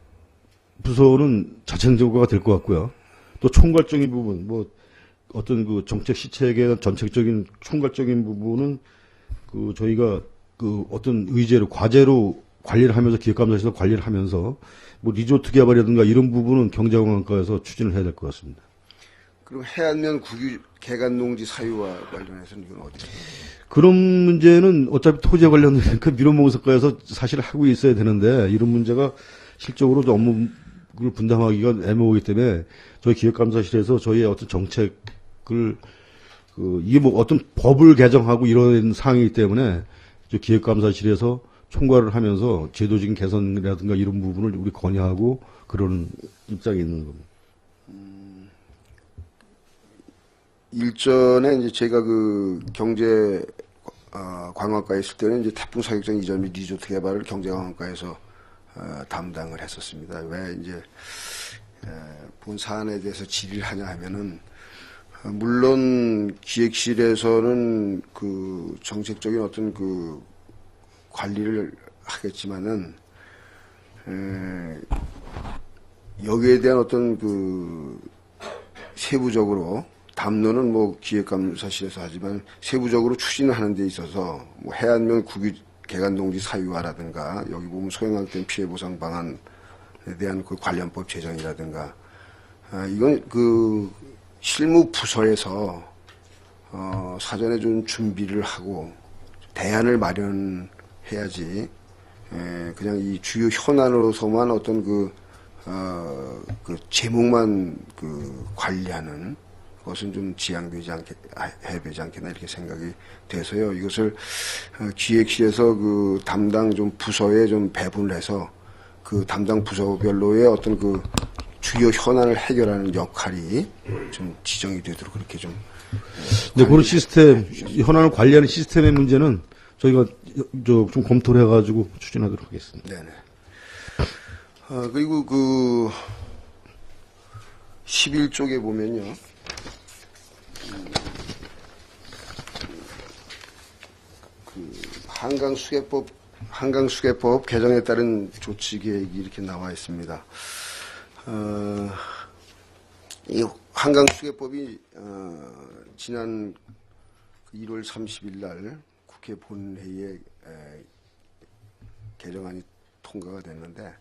부서는 자체적으로가 될 것 같고요. 또 총괄적인 부분, 어떤 정책 시책에 대한 전체적인 총괄적인 부분은 저희가 어떤 의제로, 과제로 관리를 하면서, 기획감사에서 관리를 하면서, 리조트 개발이라든가 이런 부분은 경제관광과에서 추진을 해야 될 것 같습니다. 그럼 해안면 국유 개간농지 사유와 관련해서는 이건 어디서? 그런 문제는 어차피 토지에 관련된 그 민원봉사과에서 사실 하고 있어야 되는데 이런 문제가 실적으로 좀 업무를 분담하기가 애매하기 때문에 저희 기획감사실에서 저희의 어떤 정책을 이게 뭐 어떤 법을 개정하고 이런 사항이기 때문에 저 기획감사실에서 총괄을 하면서 제도적인 개선이라든가 이런 부분을 우리 건의하고 그런 입장이 있는 겁니다. 일전에 이제 제가 그 경제 관광과에 있을 때는 이제 태풍 사격장 이전 및 리조트 개발을 경제관광과에서 담당을 했었습니다. 왜 이제 본 사안에 대해서 질의를 하냐 하면은 물론 기획실에서는 그 정책적인 어떤 그 관리를 하겠지만은 여기에 대한 어떤 그 세부적으로 담론은 뭐 기획감사실에서 하지만 세부적으로 추진하는 데 있어서 뭐 해안면 국유 개간농지 사유화라든가 여기 보면 소형학된 피해보상 방안에 대한 그 관련법 제정이라든가 이건 그 실무 부서에서 사전에 좀 준비를 하고 대안을 마련해야지 그냥 이 주요 현안으로서만 어떤 그 제목만 그 관리하는 그것은 좀 지양되지 해야 되지 않겠나 이렇게 생각이 돼서요. 이것을 기획실에서 그 담당 좀 부서에 좀 배분을 해서 그 담당 부서별로의 어떤 그 주요 현안을 해결하는 역할이 좀 지정이 되도록 그렇게 좀. 근데 그런 시스템, 현안을 관리하는 시스템의 문제는 저희가 좀 검토를 해가지고 추진하도록 하겠습니다. 네네. 그리고 그 11쪽에 보면요. 한강수계법 개정에 따른 조치 계획이 이렇게 나와 있습니다. 이 한강수계법이 지난 1월 30일 날 국회 본회의에 개정안이 통과가 됐는데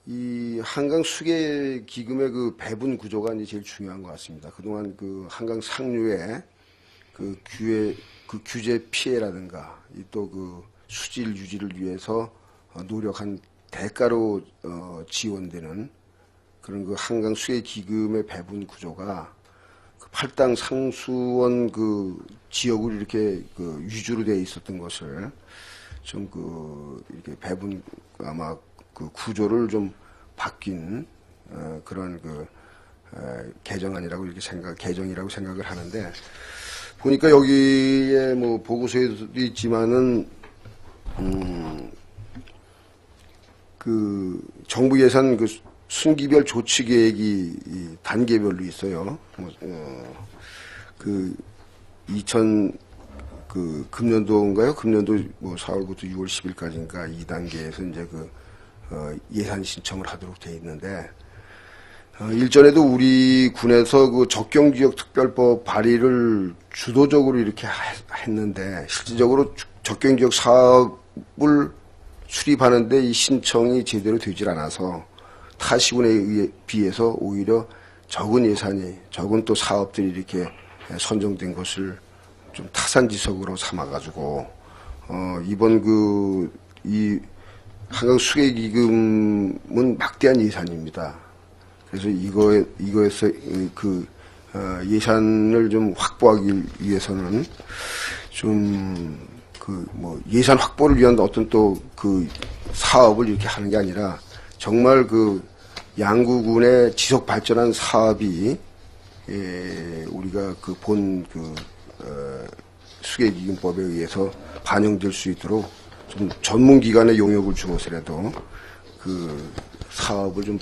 이 한강 수계 기금의 그 배분 구조가 이제 제일 중요한 것 같습니다. 그동안 그 한강 상류에 그 규제 피해라든가 또 그 수질 유지를 위해서 노력한 대가로 지원되는 그런 그 한강 수계 기금의 배분 구조가 그 팔당 상수원 그 지역으로 이렇게 그 위주로 되어 있었던 것을 좀 그 이렇게 배분 아마 그 구조를 좀 바뀐 그런 그 개정안이라고 이렇게 개정이라고 생각을 하는데 보니까 여기에 뭐 보고서에도 있지만은 그 정부 예산 그 순기별 조치 계획이 단계별로 있어요. 그 2000 그 금년도인가요? 금년도 뭐 4월부터 6월 10일까지인가 2단계에서 이제 그 예산 신청을 하도록 돼 있는데 일전에도 우리 군에서 그 적경지역 특별법 발의를 주도적으로 이렇게 했는데 실질적으로 적경지역 사업을 수립하는데 이 신청이 제대로 되질 않아서 타 시군에 비해서 오히려 적은 또 사업들이 이렇게 선정된 것을 좀 타산지석으로 삼아가지고 이번 이 한강 수계기금은 막대한 예산입니다. 그래서 이거에서 그 예산을 좀 확보하기 위해서는 좀 그 뭐 예산 확보를 위한 어떤 또 그 사업을 이렇게 하는 게 아니라 정말 그 양구군의 지속 발전한 사업이 우리가 그 수계기금법에 의해서 반영될 수 있도록 좀 전문기관의 용역을 주어서라도 그 사업을 좀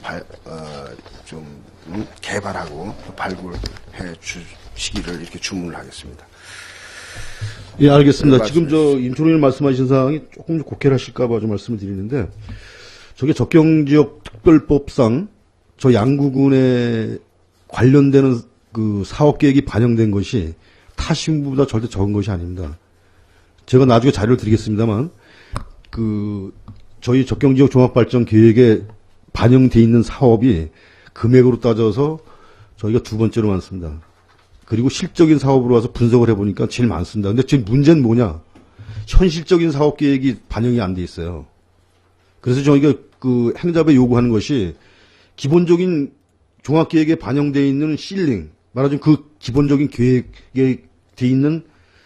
개발하고 발굴해 주시기를 이렇게 주문을 하겠습니다. 예, 알겠습니다. 지금 임초롱님 말씀하신 사항이 조금 곡해를 하실까봐 좀 말씀을 드리는데, 저게 적경지역 특별법상 저 양구군에 관련되는 그 사업 계획이 반영된 것이 타 시군보다 절대 적은 것이 아닙니다. 제가 나중에 자료를 드리겠습니다만, 저희 적경지역 종합발전 계획에 반영돼 있는 사업이 금액으로 따져서 저희가 두 번째로 많습니다. 그리고 실적인 사업으로 와서 분석을 해보니까 제일 많습니다. 근데 지금 문제는 뭐냐? 현실적인 사업 계획이 반영이 안 돼 있어요. 그래서 저희가 그 행잡에 요구하는 것이 기본적인 종합계획에 반영되어 있는 실링, 말하자면 그 기본적인 계획에 돼 있는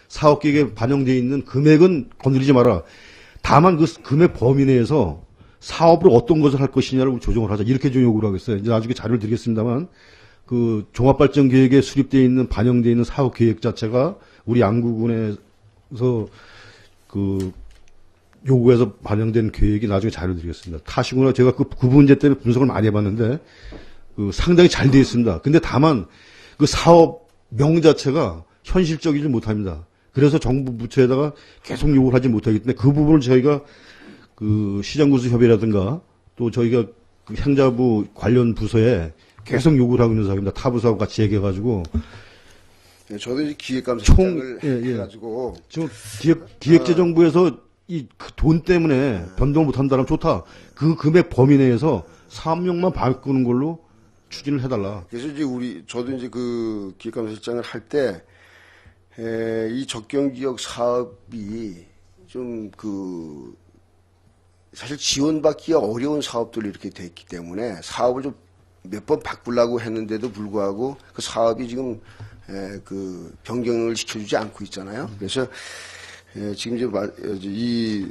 사업계획에 반영되어 있는 금액은 건드리지 마라. 다만 그 금액 범위 내에서 사업을 어떤 것을 할 것이냐를 조정을 하자. 이렇게 좀 요구를 하겠어요. 이제 나중에 자료를 드리겠습니다만 그 종합발전계획에 수립되어 있는 반영되어 있는 사업계획 자체가 우리 양구군에서 그 요구해서 반영된 계획이 나중에 자료 드리겠습니다. 타시구나 제가 그 문제 때문에 분석을 많이 해봤는데 그 상당히 잘 되어 있습니다. 근데 다만 그 사업명 자체가 현실적이지 못합니다. 그래서 정부 부처에다가 계속 요구를 하지 못하기 때문에 그 부분을 저희가 그 시장구수협의라든가 또 저희가 그 행자부 관련 부서에 계속 요구를 하고 있는 사업입니다. 타 부서하고 같이 얘기해가지고 네, 저도 이제 기획감사장을 해가지고 지금 기획재정부에서 이 돈 때문에 변동을 못한다면 좋다. 그 금액 범위 내에서 사업용만 바꾸는 걸로 추진을 해달라. 그래서 이제 저도 이제 그 기획감사실장을 할 때, 이 적경지역 사업이 좀 사실 지원받기가 어려운 사업들이 이렇게 돼 있기 때문에 사업을 좀 몇 번 바꾸려고 했는데도 불구하고 그 사업이 지금, 변경을 시켜주지 않고 있잖아요. 그래서, 지금 이제 이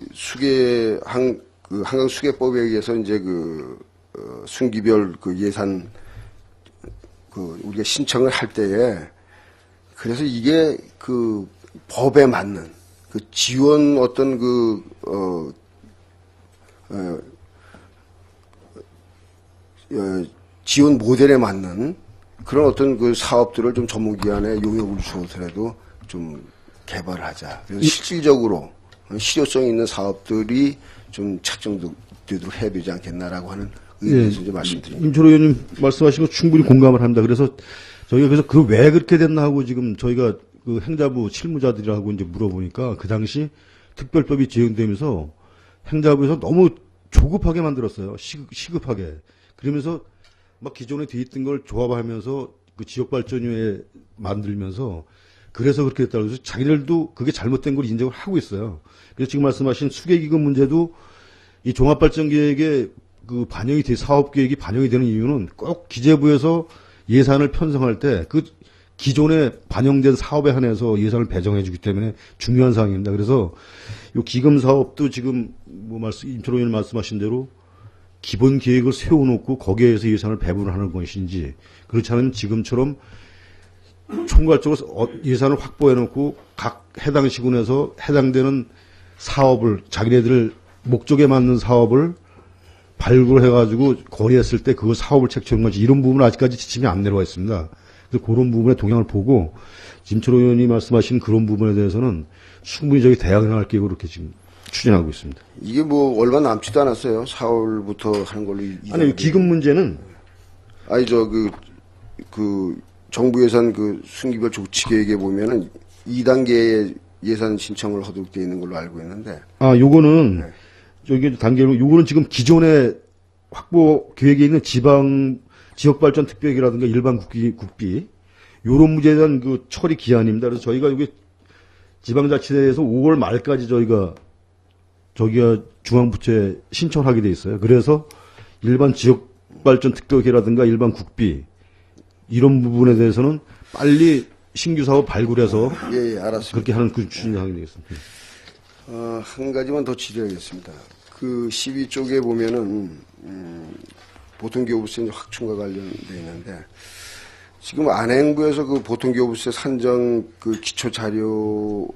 한강 수계법에 의해서 이제 순기별 예산 우리가 신청을 할 때에 그래서 이게 법에 맞는 지원 어떤 지원 모델에 맞는 그런 어떤 사업들을 좀 전문기관에 용역을 주어서라도 좀 개발을 하자. 그래서 실질적으로 실효성 있는 사업들이 좀 책정되도록 해야 되지 않겠나라고 하는 의미에서 이제 말씀드립니다. 임철호 의원님 말씀하신 거 충분히 공감을 합니다. 그래서 저희가 왜 그렇게 됐나 하고 지금 저희가 그 행자부 실무자들이라고 이제 물어보니까 그 당시 특별법이 지연되면서 행자부에서 너무 조급하게 만들었어요. 시급하게. 그러면서 막 기존에 돼 있던 걸 조합하면서 그 지역발전위에 만들면서 그래서 그렇게 됐다고 해서 자기들도 그게 잘못된 걸 인정을 하고 있어요. 그래서 지금 말씀하신 수계기금 문제도 이 종합발전계획에 반영이 사업계획이 반영이 되는 이유는 꼭 기재부에서 예산을 편성할 때 그 기존에 반영된 사업에 한해서 예산을 배정해 주기 때문에 중요한 사항입니다. 그래서 이 기금 사업도 지금 임철호 의원님 말씀하신 대로 기본 계획을 세워놓고 거기에서 예산을 배분을 하는 것인지 그렇지 않으면 지금처럼 총괄적으로 예산을 확보해놓고 각 해당 시군에서 해당되는 사업을 자기네들 목적에 맞는 사업을 발굴해가지고 거래했을 때 그 사업을 책정한 건지 이런 부분은 아직까지 지침이 안 내려와 있습니다. 그래서 그런 부분의 동향을 보고 임철호 의원이 말씀하신 그런 부분에 대해서는 충분히 저희 대학에 나갈 계획으로 이렇게 지금 추진하고 있습니다. 이게 얼마 남지도 않았어요. 4월부터 하는 걸로. 아니, 기금 문제는. 아니, 정부 예산 순기별 조치 계획에 보면은 2단계의 예산 신청을 하도록 되어 있는 걸로 알고 있는데. 요거는, 네. 요거는 지금 기존의 확보 계획에 있는 지역발전 특별계획이라든가 일반 국비, 요런 문제에 대한 처리 기한입니다. 그래서 저희가 여기 지방자치대에서 5월 말까지 저희가 중앙부처에 신청하게 돼 있어요. 그래서 일반 지역발전 특별계획이라든가 일반 국비, 이런 부분에 대해서는 빨리 신규 사업 발굴해서. 예, 알았습니다. 그렇게 하는 추진이 하게 되겠습니다. 한 가지만 더 질의하겠습니다. 12쪽에 보면은, 보통교부세 확충과 관련되어 있는데, 지금 안행부에서 보통교부세 산정 기초자료에,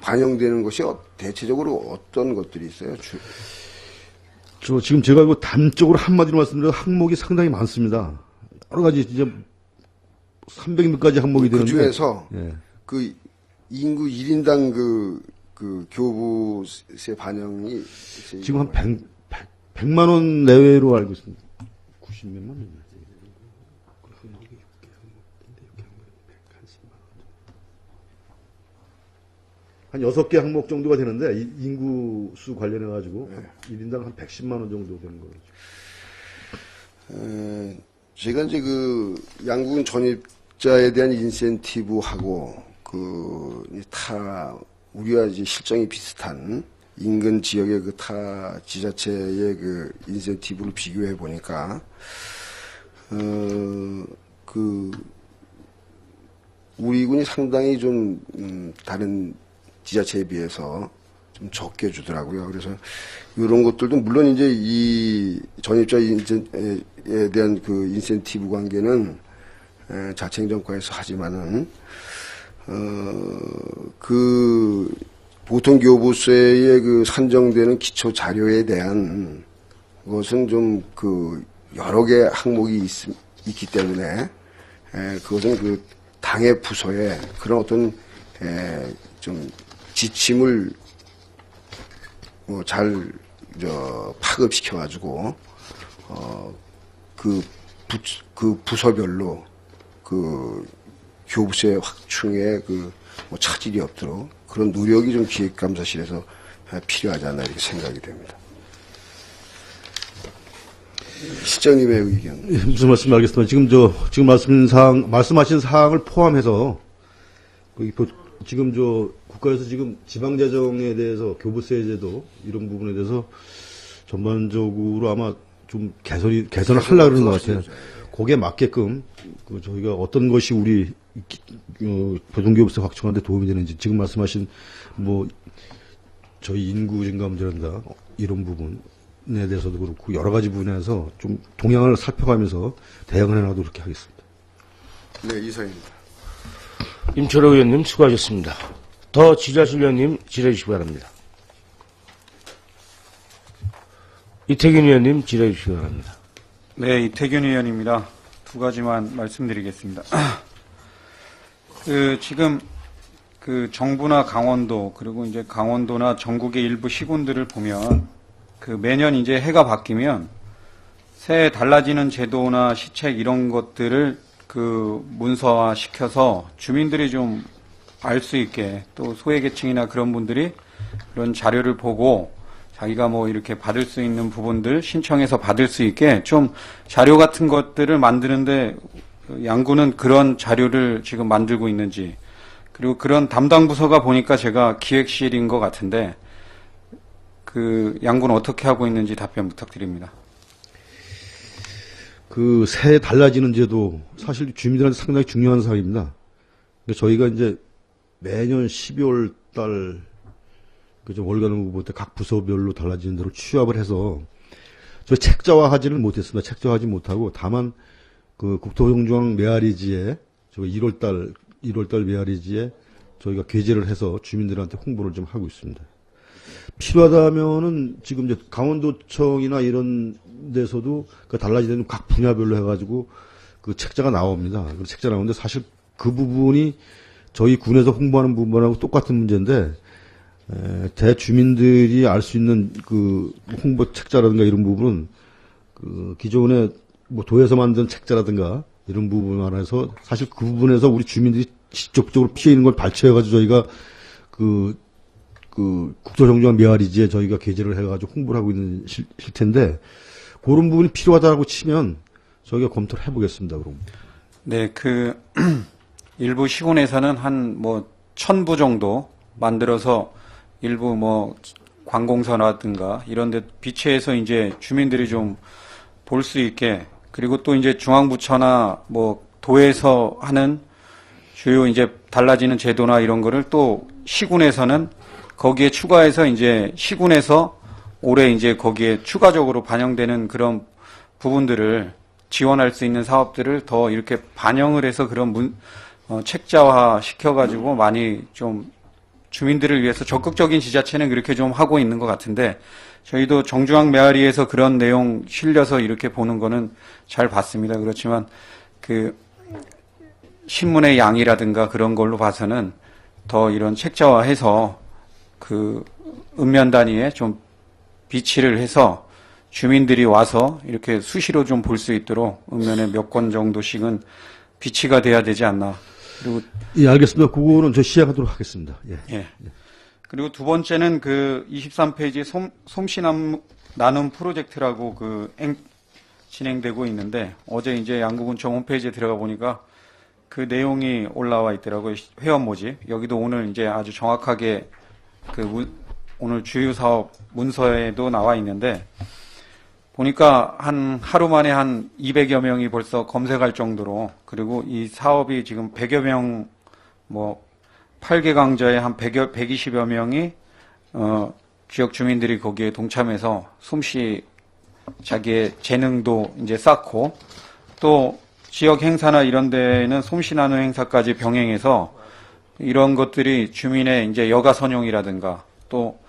반영되는 것이 대체적으로 어떤 것들이 있어요? 지금 제가 단적으로 한마디로 말씀드려도 항목이 상당히 많습니다. 여러 가지, 진짜 300몇 가지 항목이 되는데. 그 중에서, 예. 인구 1인당 교부세 반영이 지금 한 100만 원 내외로 알고 있습니다. 90몇만 원. 한 6개 항목 정도가 되는데 인구 수 관련해 가지고 1인당 한 110만 원 정도 되는 거죠. 제가 이제 그 양국은 전입자에 대한 인센티브하고 우리와 이제 실정이 비슷한 인근 지역의 그 타 지자체의 그 인센티브를 비교해 보니까, 우리 군이 상당히 좀, 다른 지자체에 비해서 좀 적게 주더라고요. 그래서 이런 것들도 물론 이제 이 전입자 인센에 대한 그 인센티브 관계는 자치행정과에서 하지만은 보통 교부세에 그 산정되는 기초 자료에 대한 것은 좀 여러 개 항목이 있기 때문에 그것은 그 당의 부서에 그런 어떤 좀 지침을 잘 파급시켜가지고 그 부서별로 그 교부세 확충에 차질이 없도록 그런 노력이 좀 기획감사실에서 필요하지 않나 이렇게 생각이 됩니다. 시장님의 의견. 예, 무슨 말씀인지 알겠습니다. 지금 말씀하신 사항을 포함해서, 지금 국가에서 지금 지방재정에 대해서 교부세 제도, 이런 부분에 대해서 전반적으로 아마 좀 개선을 하려고 그러는 것 같아요. 거기에 맞게끔, 저희가 어떤 것이 우리, 보존교부세 확충하는 데 도움이 되는지, 지금 말씀하신, 저희 인구 증가 문제란다, 이런 부분에 대해서도 그렇고, 여러 가지 부분에서 좀 동향을 살펴가면서 대응을 해놔도 그렇게 하겠습니다. 네, 이상입니다. 임철호 의원님 수고하셨습니다. 더 지자실 의원님 질의해 주시기 바랍니다. 이태균 의원님 질의해 주시기 바랍니다. 네, 이태균 의원입니다. 두 가지만 말씀드리겠습니다. 지금 정부나 강원도, 그리고 이제 강원도나 전국의 일부 시군들을 보면 매년 이제 해가 바뀌면 새해 달라지는 제도나 시책 이런 것들을 문서화 시켜서 주민들이 좀 알 수 있게, 또 소외계층이나 그런 분들이 그런 자료를 보고 자기가 이렇게 받을 수 있는 부분들 신청해서 받을 수 있게 좀 자료 같은 것들을 만드는데 양구는 그런 자료를 지금 만들고 있는지, 그리고 그런 담당 부서가 보니까 제가 기획실인 것 같은데 양구는 어떻게 하고 있는지 답변 부탁드립니다. 새해 달라지는 제도, 사실 주민들한테 상당히 중요한 사항입니다. 저희가 이제 매년 12월 달, 월간 후보 때 각 부서별로 달라지는 대로 취합을 해서, 책자화하지는 못했습니다. 책자화하지 못하고, 다만, 국토정주항 메아리지에, 1월달 메아리지에 저희가 게재를 해서 주민들한테 홍보를 좀 하고 있습니다. 필요하다면은 지금 이제 강원도청이나 이런 데서도 달라지는 각 분야별로 해가지고 책자가 나옵니다. 책자 나오는데 사실 그 부분이 저희 군에서 홍보하는 부분하고 똑같은 문제인데, 대주민들이 알 수 있는 홍보 책자라든가 이런 부분은 기존에 도에서 만든 책자라든가 이런 부분 안에서 사실 그 부분에서 우리 주민들이 직접적으로 피해 있는 걸 발췌해가지고 저희가 국토정주항 메아리지에 저희가 게재를 해가지고 홍보를 하고 있는 실태인데, 그런 부분이 필요하다고 치면 저희가 검토를 해보겠습니다. 그럼. 네, 일부 시군에서는 한 1000부 정도 만들어서 일부 관공서라든가 이런 데 비치해서 이제 주민들이 좀 볼 수 있게, 그리고 또 이제 중앙부처나 도에서 하는 주요 이제 달라지는 제도나 이런 거를 또 시군에서는 거기에 추가해서 이제 시군에서 올해 이제 거기에 추가적으로 반영되는 그런 부분들을 지원할 수 있는 사업들을 더 이렇게 반영을 해서 그런 책자화 시켜가지고 많이 좀 주민들을 위해서 적극적인 지자체는 그렇게 좀 하고 있는 것 같은데, 저희도 정주항 메아리에서 그런 내용 실려서 이렇게 보는 거는 잘 봤습니다. 그렇지만 신문의 양이라든가 그런 걸로 봐서는 더 이런 책자화해서 읍면 단위에 좀 비치를 해서 주민들이 와서 이렇게 수시로 좀 볼 수 있도록 읍면에 몇 권 정도씩은 비치가 돼야 되지 않나. 그리고 예, 알겠습니다. 그거는 저 시행하도록 하겠습니다. 예. 예. 그리고 두 번째는 23페이지 솜씨 나눔 프로젝트라고 진행되고 있는데 어제 이제 양구군청 홈페이지에 들어가 보니까 그 내용이 올라와 있더라고요. 회원 모집. 여기도 오늘 이제 아주 정확하게 오늘 주요 사업 문서에도 나와 있는데 보니까 한 하루 만에 한 200여 명이 벌써 검색할 정도로 그리고 이 사업이 지금 100여 명 8개 강좌에 한 120여 명이 지역 주민들이 거기에 동참해서 솜씨 자기의 재능도 이제 쌓고 또 지역 행사나 이런 데는 솜씨 나누 행사까지 병행해서 이런 것들이 주민의 이제 여가 선용이라든가 또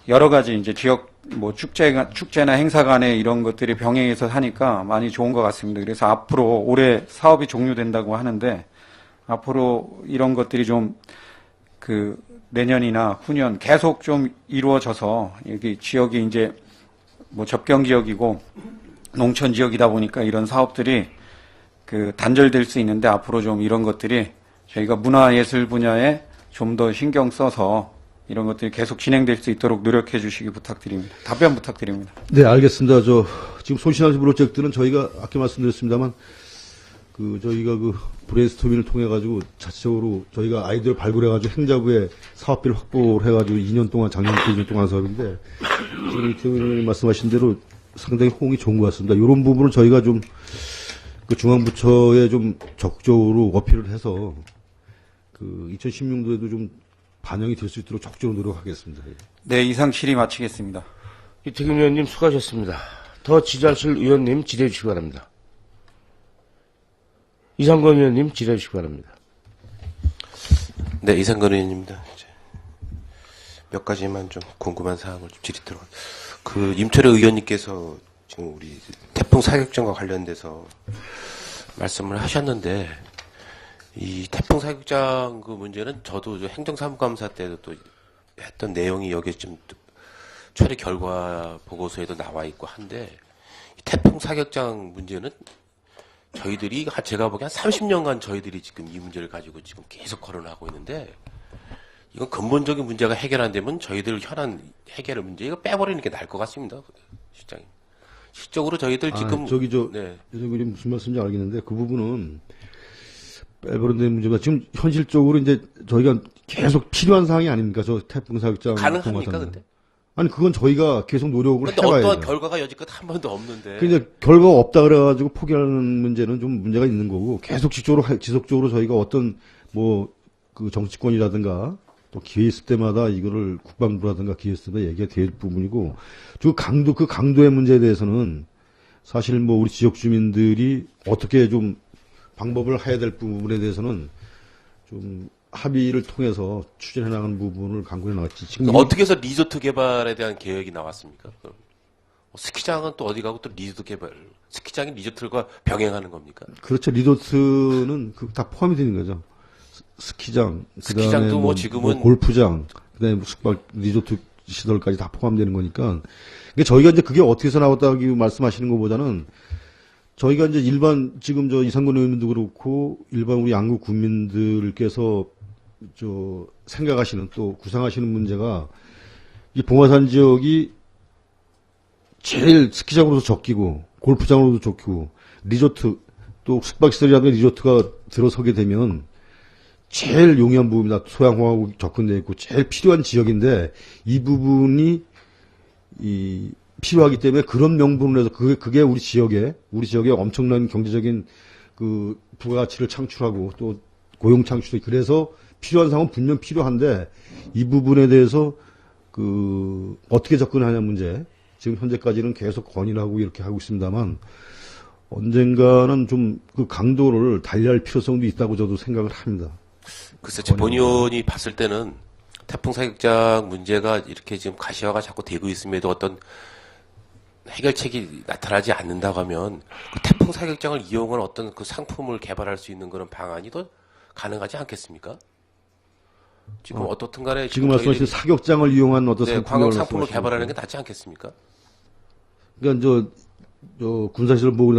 여러 가지 이제 지역 축제나 행사 간에 이런 것들이 병행해서 하니까 많이 좋은 것 같습니다. 그래서 앞으로 올해 사업이 종료된다고 하는데 앞으로 이런 것들이 좀 내년이나 후년 계속 좀 이루어져서 여기 지역이 이제 접경 지역이고 농촌 지역이다 보니까 이런 사업들이 단절될 수 있는데 앞으로 좀 이런 것들이 저희가 문화예술 분야에 좀 더 신경 써서 이런 것들이 계속 진행될 수 있도록 노력해 주시기 부탁드립니다. 답변 부탁드립니다. 네, 알겠습니다. 지금 손신하신 프로젝트는 저희가 아까 말씀드렸습니다만, 저희가 브레인스토밍을 통해가지고 자체적으로 저희가 아이디어를 발굴해가지고 행자부에 사업비를 확보를 해가지고 2년 동안, 작년부터 2년 동안 한 사업인데, 지금 이태원 의원님 말씀하신 대로 상당히 호응이 좋은 것 같습니다. 이런 부분을 저희가 좀, 중앙부처에 좀 적극적으로 어필을 해서, 2016년도에도 좀 반영이 될 수 있도록 적극적으로 노력하겠습니다. 네, 이상 질의 마치겠습니다. 이태균 의원님 수고하셨습니다. 더 지자실 의원님 질의해 주시기 바랍니다. 이상권 의원님 질의해 주시기 바랍니다. 네, 이상권 의원입니다. 이제 몇 가지만 좀 궁금한 사항을 좀 질의드리도록 하겠습니다. 임철회 의원님께서 지금 우리 태풍 사격장과 관련돼서 말씀을 하셨는데 이 태풍 사격장 문제는 저도 행정사무감사 때도 또 했던 내용이 여기에 좀 처리 결과 보고서에도 나와 있고 한데 이 태풍 사격장 문제는 저희들이 제가 보기엔 한 30년간 저희들이 지금 이 문제를 가지고 지금 계속 거론하고 있는데 이건 근본적인 문제가 해결 안 되면 저희들 현안 해결 문제 이거 빼버리는 게 나을 것 같습니다. 실장님. 실적으로 저희들 지금 네. 무슨 말씀인지 알겠는데 그 부분은 빼버리는 문제가 지금 현실적으로 이제 저희가 계속 필요한 사항이 아닙니까? 저 태풍 사격장 가능합니까 근데? 아니 그건 저희가 계속 노력을 근데 해봐야죠. 어떠한 결과가 여지껏 한 번도 없는데. 근데 결과가 없다 그래가지고 포기하는 문제는 좀 문제가 있는 거고 계속 지속적으로 저희가 어떤 정치권이라든가 또 기회 있을 때마다 이거를 국방부라든가 기회 있을 때마다 얘기가 될 부분이고 그 강도의 문제에 대해서는 사실 우리 지역 주민들이 어떻게 좀 방법을 해야 될 부분에 대해서는 좀 합의를 통해서 추진해 나가는 부분을 강구해 나갔지. 지금 어떻게 해서 리조트 개발에 대한 계획이 나왔습니까? 스키장은 또 어디 가고 또 리조트 개발, 스키장이 리조트과 병행하는 겁니까? 그렇죠. 리조트는 다 포함이 되는 거죠. 스키장, 그다음에 스키장도 지금은 골프장, 그다음에 숙박 리조트 시설까지 다 포함되는 거니까. 그러니까 저희가 이제 그게 어떻게 해서 나왔다고 말씀하시는 것보다는 저희가 이제 지금 이상권 의원님도 그렇고 일반 우리 양구 국민들께서 생각하시는 또 구상하시는 문제가 이 봉화산 지역이 제일 스키장으로도 적기고 골프장으로도 적기고 리조트 또 숙박시설이라든가 리조트가 들어서게 되면 제일 용이한 부분이다. 소양호하고 접근되어 있고 제일 필요한 지역인데 이 부분이 필요하기 때문에 그런 명분을 해서 그게 우리 지역에 엄청난 경제적인 부가가치를 창출하고 또 고용 창출이 그래서 필요한 상황은 분명 필요한데 이 부분에 대해서 어떻게 접근하냐 문제 지금 현재까지는 계속 건의하고 이렇게 하고 있습니다만 언젠가는 좀 강도를 달리할 필요성도 있다고 저도 생각을 합니다. 글쎄, 제 본의원이 봤을 때는 태풍 사격장 문제가 이렇게 지금 가시화가 자꾸 되고 있음에도 어떤 해결책이 나타나지 않는다고 하면 태풍 사격장을 이용한 어떤 상품을 개발할 수 있는 그런 방안이 더 가능하지 않겠습니까? 지금 어떻든 간에 지금 말씀하신 사격장을 이용한 어떤 관광 상품을 개발하는 게 낫지 않겠습니까? 그러니까 군사시설 보고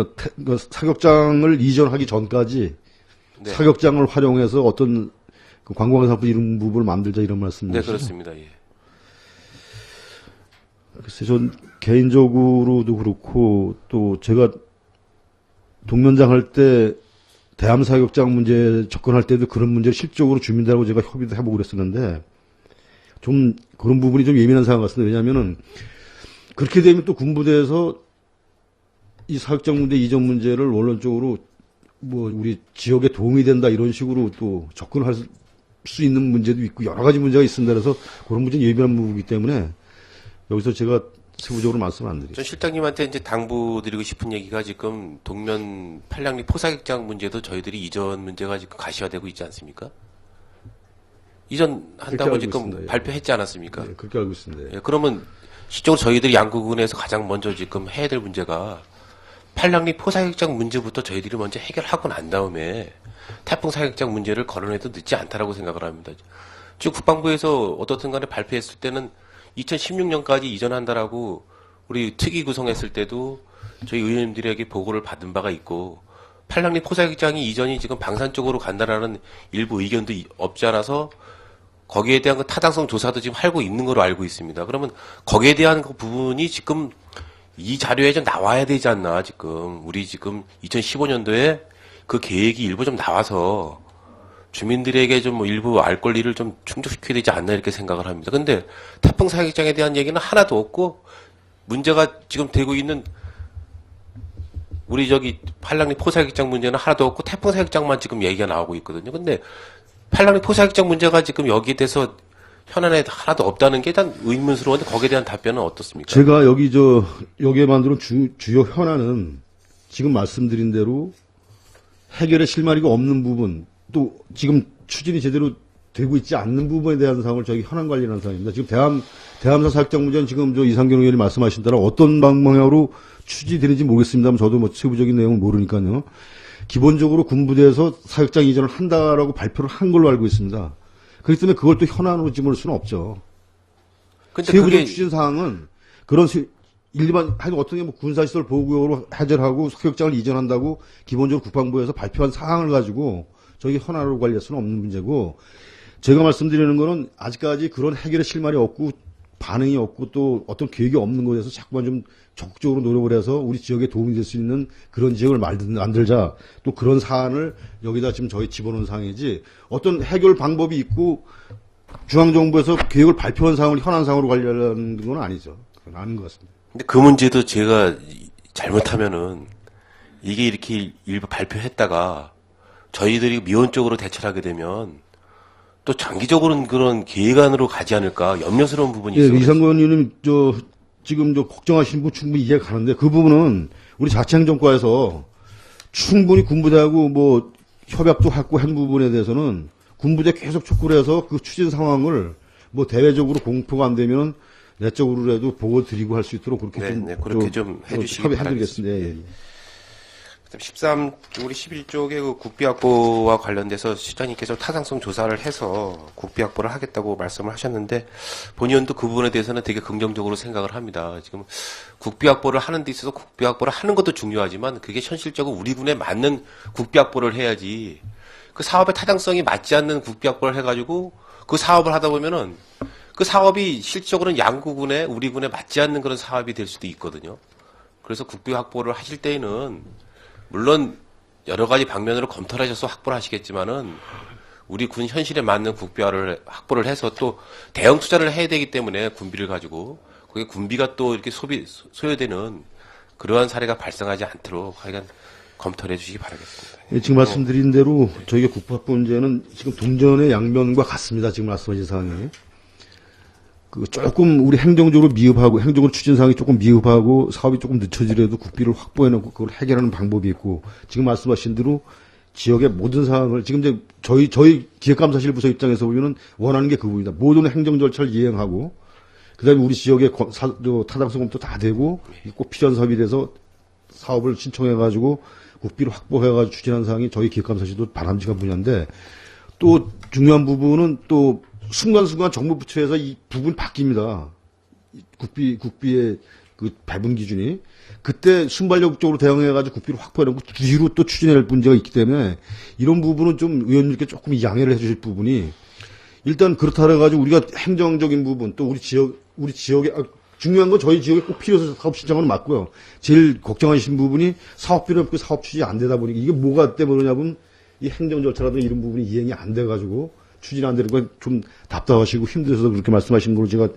사격장을 이전하기 전까지 네. 사격장을 활용해서 어떤 관광 상품 이런 부분을 만들자 이런 말씀이시죠? 네, 그렇습니다. 예. 글쎄, 전 개인적으로도 그렇고 또 제가 동면장 할 때 대함 사격장 문제 접근할 때도 그런 문제를 실질적으로 주민들하고 제가 협의도 해보고 그랬었는데 좀 그런 부분이 좀 예민한 상황 같습니다. 왜냐하면은 그렇게 되면 또 군부대에서 이 사격장 문제 이전 문제를 원론적으로 뭐 우리 지역에 도움이 된다 이런 식으로 또 접근할 수 있는 문제도 있고 여러 가지 문제가 있습니다. 그래서 그런 문제는 예민한 부분이기 때문에 여기서 제가 세부적으로 말씀 안 드리죠. 전 실장님한테 이제 당부드리고 싶은 얘기가 지금 동면 팔량리 포사격장 문제도 저희들이 이전 문제가 지금 가시화되고 있지 않습니까? 이전한다고 알고 지금 있습니다. 예. 발표했지 않았습니까? 네, 그렇게 알고 있습니다. 예, 그러면 실적으로 저희들이 양구군에서 가장 먼저 지금 해야 될 문제가 팔량리 포사격장 문제부터 저희들이 먼저 해결하고 난 다음에 태풍 사격장 문제를 거론해도 늦지 않다라고 생각을 합니다. 지금 국방부에서 어떻든 간에 발표했을 때는 2016년까지 이전한다라고 우리 특위 구성했을 때도 저희 의원님들에게 보고를 받은 바가 있고 팔량리 포사격장이 이전이 지금 방산 쪽으로 간다라는 일부 의견도 없지 않아서 거기에 대한 그 타당성 조사도 지금 하고 있는 걸로 알고 있습니다. 그러면 거기에 대한 그 부분이 지금 이 자료에 좀 나와야 되지 않나 지금 우리 지금 2015년도에 그 계획이 일부 좀 나와서 주민들에게 좀 일부 알 권리를 좀 충족시켜야 되지 않나 이렇게 생각을 합니다. 근데 태풍 사격장에 대한 얘기는 하나도 없고 문제가 지금 되고 있는 우리 저기 팔랑리 포사격장 문제는 하나도 없고 태풍 사격장만 지금 얘기가 나오고 있거든요. 근데 팔랑리 포사격장 문제가 지금 여기에 대해서 현안에 하나도 없다는 게 일단 의문스러운데 거기에 대한 답변은 어떻습니까? 제가 여기에 만드는 주요 현안은 지금 말씀드린 대로 해결의 실마리가 없는 부분, 또 지금 추진이 제대로 되고 있지 않는 부분에 대한 사항을 저희 현안 관리라는 사항입니다. 지금 대함사 사격장 문제는 지금 이상경 의원이 말씀하신 대로 어떤 방향으로 추진되는지 모르겠습니다만 저도 뭐 세부적인 내용을 모르니까요. 기본적으로 군부대에서 사격장 이전을 한다라고 발표를 한 걸로 알고 있습니다. 그렇기 때문에 그걸 또 현안으로 집어넣을 수는 없죠. 근데 세부적 그게 추진 사항은 그런 일반 어떤 게 뭐 군사시설 보호구역으로 해제하고 사격장을 이전한다고 기본적으로 국방부에서 발표한 사항을 가지고 저희 현안으로 관리할 수는 없는 문제고 제가 말씀드리는 거는 아직까지 그런 해결의 실마리 없고 반응이 없고 또 어떤 계획이 없는 것에서 자꾸만 좀 적극적으로 노력을 해서 우리 지역에 도움이 될 수 있는 그런 지역을 만들자 또 그런 사안을 여기다 지금 저희 집어넣은 사항이지 어떤 해결 방법이 있고 중앙정부에서 계획을 발표한 사항을 현안 사항으로 관리하려는 건 아니죠. 그건 아닌 것 같습니다. 근데 그 문제도 제가 잘못하면은 이게 이렇게 일부 발표했다가 저희들이 미온적으로 대처를 하게 되면 또 장기적으로는 그런 계획안으로 가지 않을까 염려스러운 부분이 예, 있어요. 이상권 의원님 지금 걱정하시는 부분 충분히 이해가 가는데 그 부분은 우리 자치행정과에서 충분히 군부대하고 뭐 협약도 하고 한 부분에 대해서는 군부대 계속 촉구를 해서 그 추진 상황을 뭐 대외적으로 공포가 안 되면 내적으로라도 보고 드리고 할 수 있도록 그렇게 그렇게 좀 해주시기 해드리겠습니다. 예, 예. 13, 우리 11쪽의 그 국비확보와 관련돼서 시장님께서 타당성 조사를 해서 국비확보를 하겠다고 말씀을 하셨는데 본의원도 그 부분에 대해서는 되게 긍정적으로 생각을 합니다. 지금 국비확보를 하는 데 있어서 국비확보를 하는 것도 중요하지만 그게 현실적으로 우리 군에 맞는 국비확보를 해야지 그 사업의 타당성이 맞지 않는 국비확보를 해가지고 그 사업을 하다 보면은 그 사업이 실질적으로는 양구군에 우리 군에 맞지 않는 그런 사업이 될 수도 있거든요. 그래서 국비확보를 하실 때에는 물론 여러 가지 방면으로 검토를 하셔서 확보를 하시겠지만은 우리 군 현실에 맞는 국비화를 확보를 해서 또 대형 투자를 해야 되기 때문에 군비를 가지고 그게 군비가 또 이렇게 소요되는 그러한 사례가 발생하지 않도록 하여간 검토를 해주시기 바라겠습니다. 예, 지금 말씀드린 대로 저희가 국비확보 문제는 지금 동전의 양면과 같습니다. 지금 말씀하신 사항이. 조금 우리 행정적으로 미흡하고 행정적으로 추진사항이 조금 미흡하고 사업이 조금 늦춰지더라도 국비를 확보해놓고 그걸 해결하는 방법이 있고 지금 말씀하신 대로 지역의 모든 사항을 지금 이제 저희 기획감사실 부서 입장에서 보면은 원하는 게 그 부분이다. 모든 행정 절차를 이행하고 그다음에 우리 지역의 타당성 검토 다 되고 꼭 필요한 사업이 돼서 사업을 신청해가지고 국비를 확보해가지고 추진한 사항이 저희 기획감사실도 바람직한 분야인데 또 중요한 부분은 또 순간순간 정부 부처에서 이 부분이 바뀝니다. 국비의 그 배분 기준이. 그때 순발력적으로 대응해가지고 국비를 확보해놓고 뒤로 또 추진할 문제가 있기 때문에 이런 부분은 좀 의원님께 조금 양해를 해주실 부분이 일단 그렇다 해가지고 우리가 행정적인 부분 또 우리 지역의 중요한 건 저희 지역에 꼭 필요해서 사업 신청은 맞고요. 제일 걱정하시는 부분이 사업비를 없고 사업 추진이 안 되다 보니까 이게 뭐가 때문에 그러냐면 이 행정 절차라든지 이런 부분이 이행이 안 돼가지고 추진이 안 되는 건 좀 답답하시고 힘들어서 그렇게 말씀하시는 걸로 제가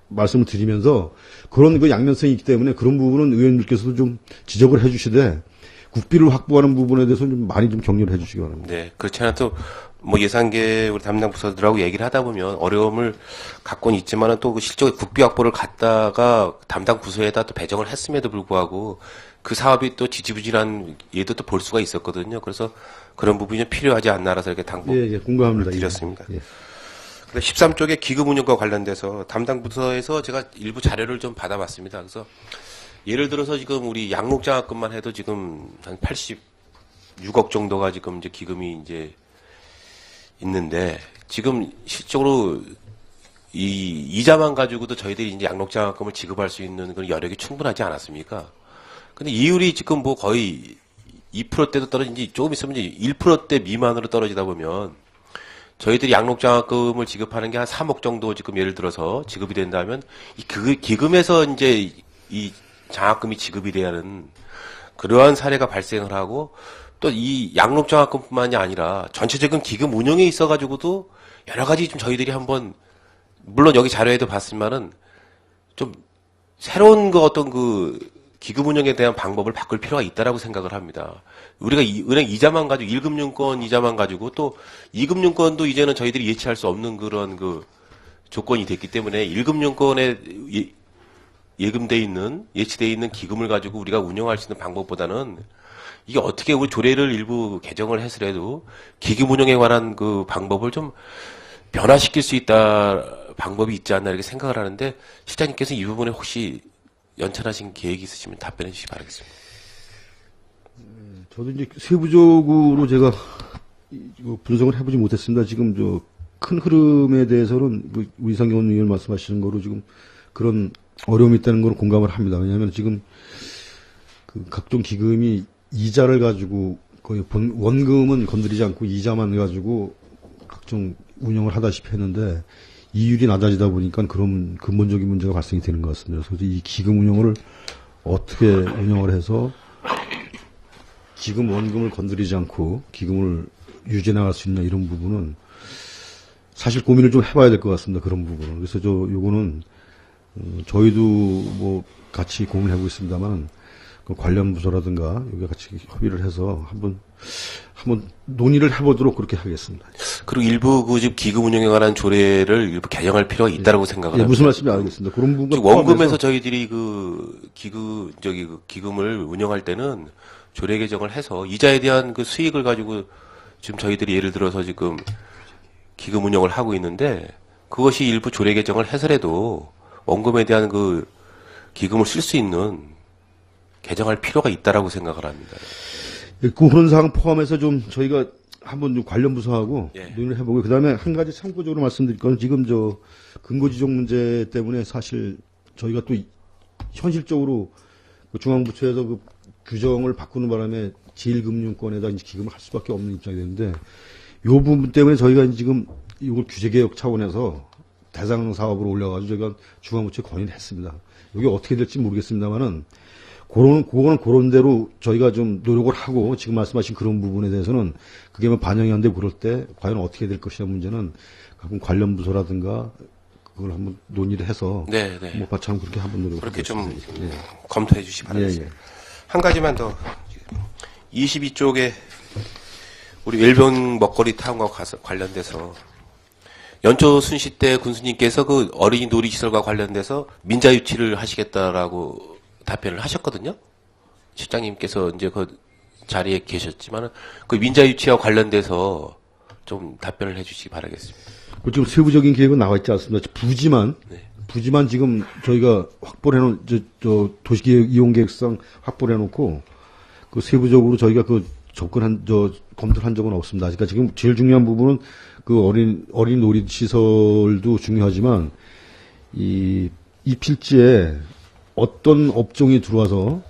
말씀을 드리면서 그런 그 양면성이 있기 때문에 그런 부분은 의원님께서도 좀 지적을 해주시되 국비를 확보하는 부분에 대해서 좀 많이 좀 격려를 해주시기 바랍니다. 네, 그렇지 않아도 뭐 예산계 우리 담당 부서들하고 얘기를 하다 보면 어려움을 갖고는 있지만은 또 그 실적의 국비 확보를 갖다가 담당 부서에다 또 배정을 했음에도 불구하고 그 사업이 또 지지부진한 예도 또 볼 수가 있었거든요. 그래서 그런 부분이 좀 필요하지 않나라서 이렇게 당부를 공감합니다. 드렸습니다. 예. 근데 13쪽에 기금 운영과 관련돼서 담당 부서에서 제가 일부 자료를 좀 받아봤습니다. 그래서 예를 들어서 지금 우리 양록장학금만 해도 지금 한 86억 정도가 지금 이제 기금이 이제 있는데 지금 실적으로 이 이자만 가지고도 저희들이 이제 양록장학금을 지급할 수 있는 그런 여력이 충분하지 않았습니까? 근데 이율이 지금 뭐 거의 2%대도 떨어진지 조금 있으면 이제 1%대 미만으로 떨어지다 보면 저희들이 양록장학금을 지급하는 게 한 3억 정도 지금 예를 들어서 지급이 된다면 이 기금에서 이제 이 장학금이 지급이 돼야 하는 그러한 사례가 발생을 하고 또 이 양록장학금뿐만이 아니라 전체적인 기금 운영에 있어가지고도 여러 가지 좀 저희들이 한번 물론 여기 자료에도 봤지만은 좀 새로운 그 어떤 그 기금 운영에 대한 방법을 바꿀 필요가 있다라고 생각을 합니다. 우리가 은행 이자만 가지고 1금융권 이자만 가지고 또 2금융권도 이제는 저희들이 예치할 수 없는 그런 그 조건이 됐기 때문에 1금융권에 예금돼 있는 예치돼 있는 기금을 가지고 우리가 운영할 수 있는 방법보다는 이게 어떻게 우리 조례를 일부 개정을 해서라도 기금 운영에 관한 그 방법을 좀 변화시킬 수 있다 방법이 있지 않나 이렇게 생각을 하는데 실장님께서 이 부분에 혹시 연천하신 계획이 있으시면 답변해 주시기 바라겠습니다. 저도 이제 세부적으로 제가 분석을 해보지 못했습니다. 지금 저 큰 흐름에 대해서는 우리 이상경 의원 말씀하시는 거로 지금 그런 어려움이 있다는 걸 공감을 합니다. 왜냐하면 지금 그 각종 기금이 이자를 가지고 거의 원금은 건드리지 않고 이자만 가지고 각종 운영을 하다시피 했는데 이율이 낮아지다 보니까 그런 근본적인 문제가 발생이 되는 것 같습니다. 그래서 이 기금 운영을 어떻게 운영을 해서 기금 원금을 건드리지 않고 기금을 유지해 나갈 수 있냐 이런 부분은 사실 고민을 좀 해봐야 될 것 같습니다. 그런 부분은. 그래서 요거는 저희도 뭐 같이 고민을 해보고 있습니다만 그 관련 부서라든가 여기 같이 협의를 해서 한번 논의를 해보도록 그렇게 하겠습니다. 그리고 일부 그 지금 기금 운영에 관한 조례를 일부 개정할 필요가 있다라고 생각을 합니다. 무슨 말씀인지 알겠습니다. 그런 부분 원금에서 저희들이 그 기금을 운영할 때는 조례 개정을 해서 이자에 대한 그 수익을 가지고 지금 저희들이 예를 들어서 지금 기금 운영을 하고 있는데 그것이 일부 조례 개정을 해서라도 원금에 대한 그 기금을 쓸 수 있는 개정할 필요가 있다라고 생각을 합니다. 그런 사항 포함해서 좀 저희가 한번 좀 관련 부서하고 예. 논의를 해보고 그다음에 한 가지 참고적으로 말씀드릴 건 지금 저 근거지정 문제 때문에 사실 저희가 또 현실적으로 그 중앙부처에서 그 규정을 바꾸는 바람에 제1금융권에다 이제 기금을 할 수밖에 없는 입장이 되는데 요 부분 때문에 저희가 지금 이걸 규제개혁 차원에서 대상 사업으로 올려가지고 저희가 중앙부처에 건의를 했습니다. 이게 어떻게 될지 모르겠습니다만은 그거는 그런 대로 저희가 좀 노력을 하고 지금 말씀하신 그런 부분에 대해서는 그게 뭐 반영이 안 되고 그럴 때 과연 어떻게 될 것이냐 문제는 가끔 관련 부서라든가 그걸 한번 논의를 해서 네. 뭐 바참 그렇게 한번 노력을 그렇게 좀 하겠습니다. 검토해 주시기 바라겠습니다. 예. 한 가지만 더 22쪽에 우리 일본 먹거리 타운과 관련돼서 연초 순시 때 군수님께서 그 어린이 놀이시설과 관련돼서 민자 유치를 하시겠다라고 답변을 하셨거든요. 실장님께서 이제 그 자리에 계셨지만은 그 민자 유치와 관련돼서 좀 답변을 해주시기 바라겠습니다. 지금 세부적인 계획은 나와 있지 않습니다. 부지만 지금 저희가 확보를 해놓은 저 도시계획 이용계획상 확보를 해놓고 그 세부적으로 저희가 그 검토를 한 적은 없습니다. 그러니까 지금 제일 중요한 부분은 그 어린 놀이 시설도 중요하지만 이 필지에 어떤 업종이 들어와서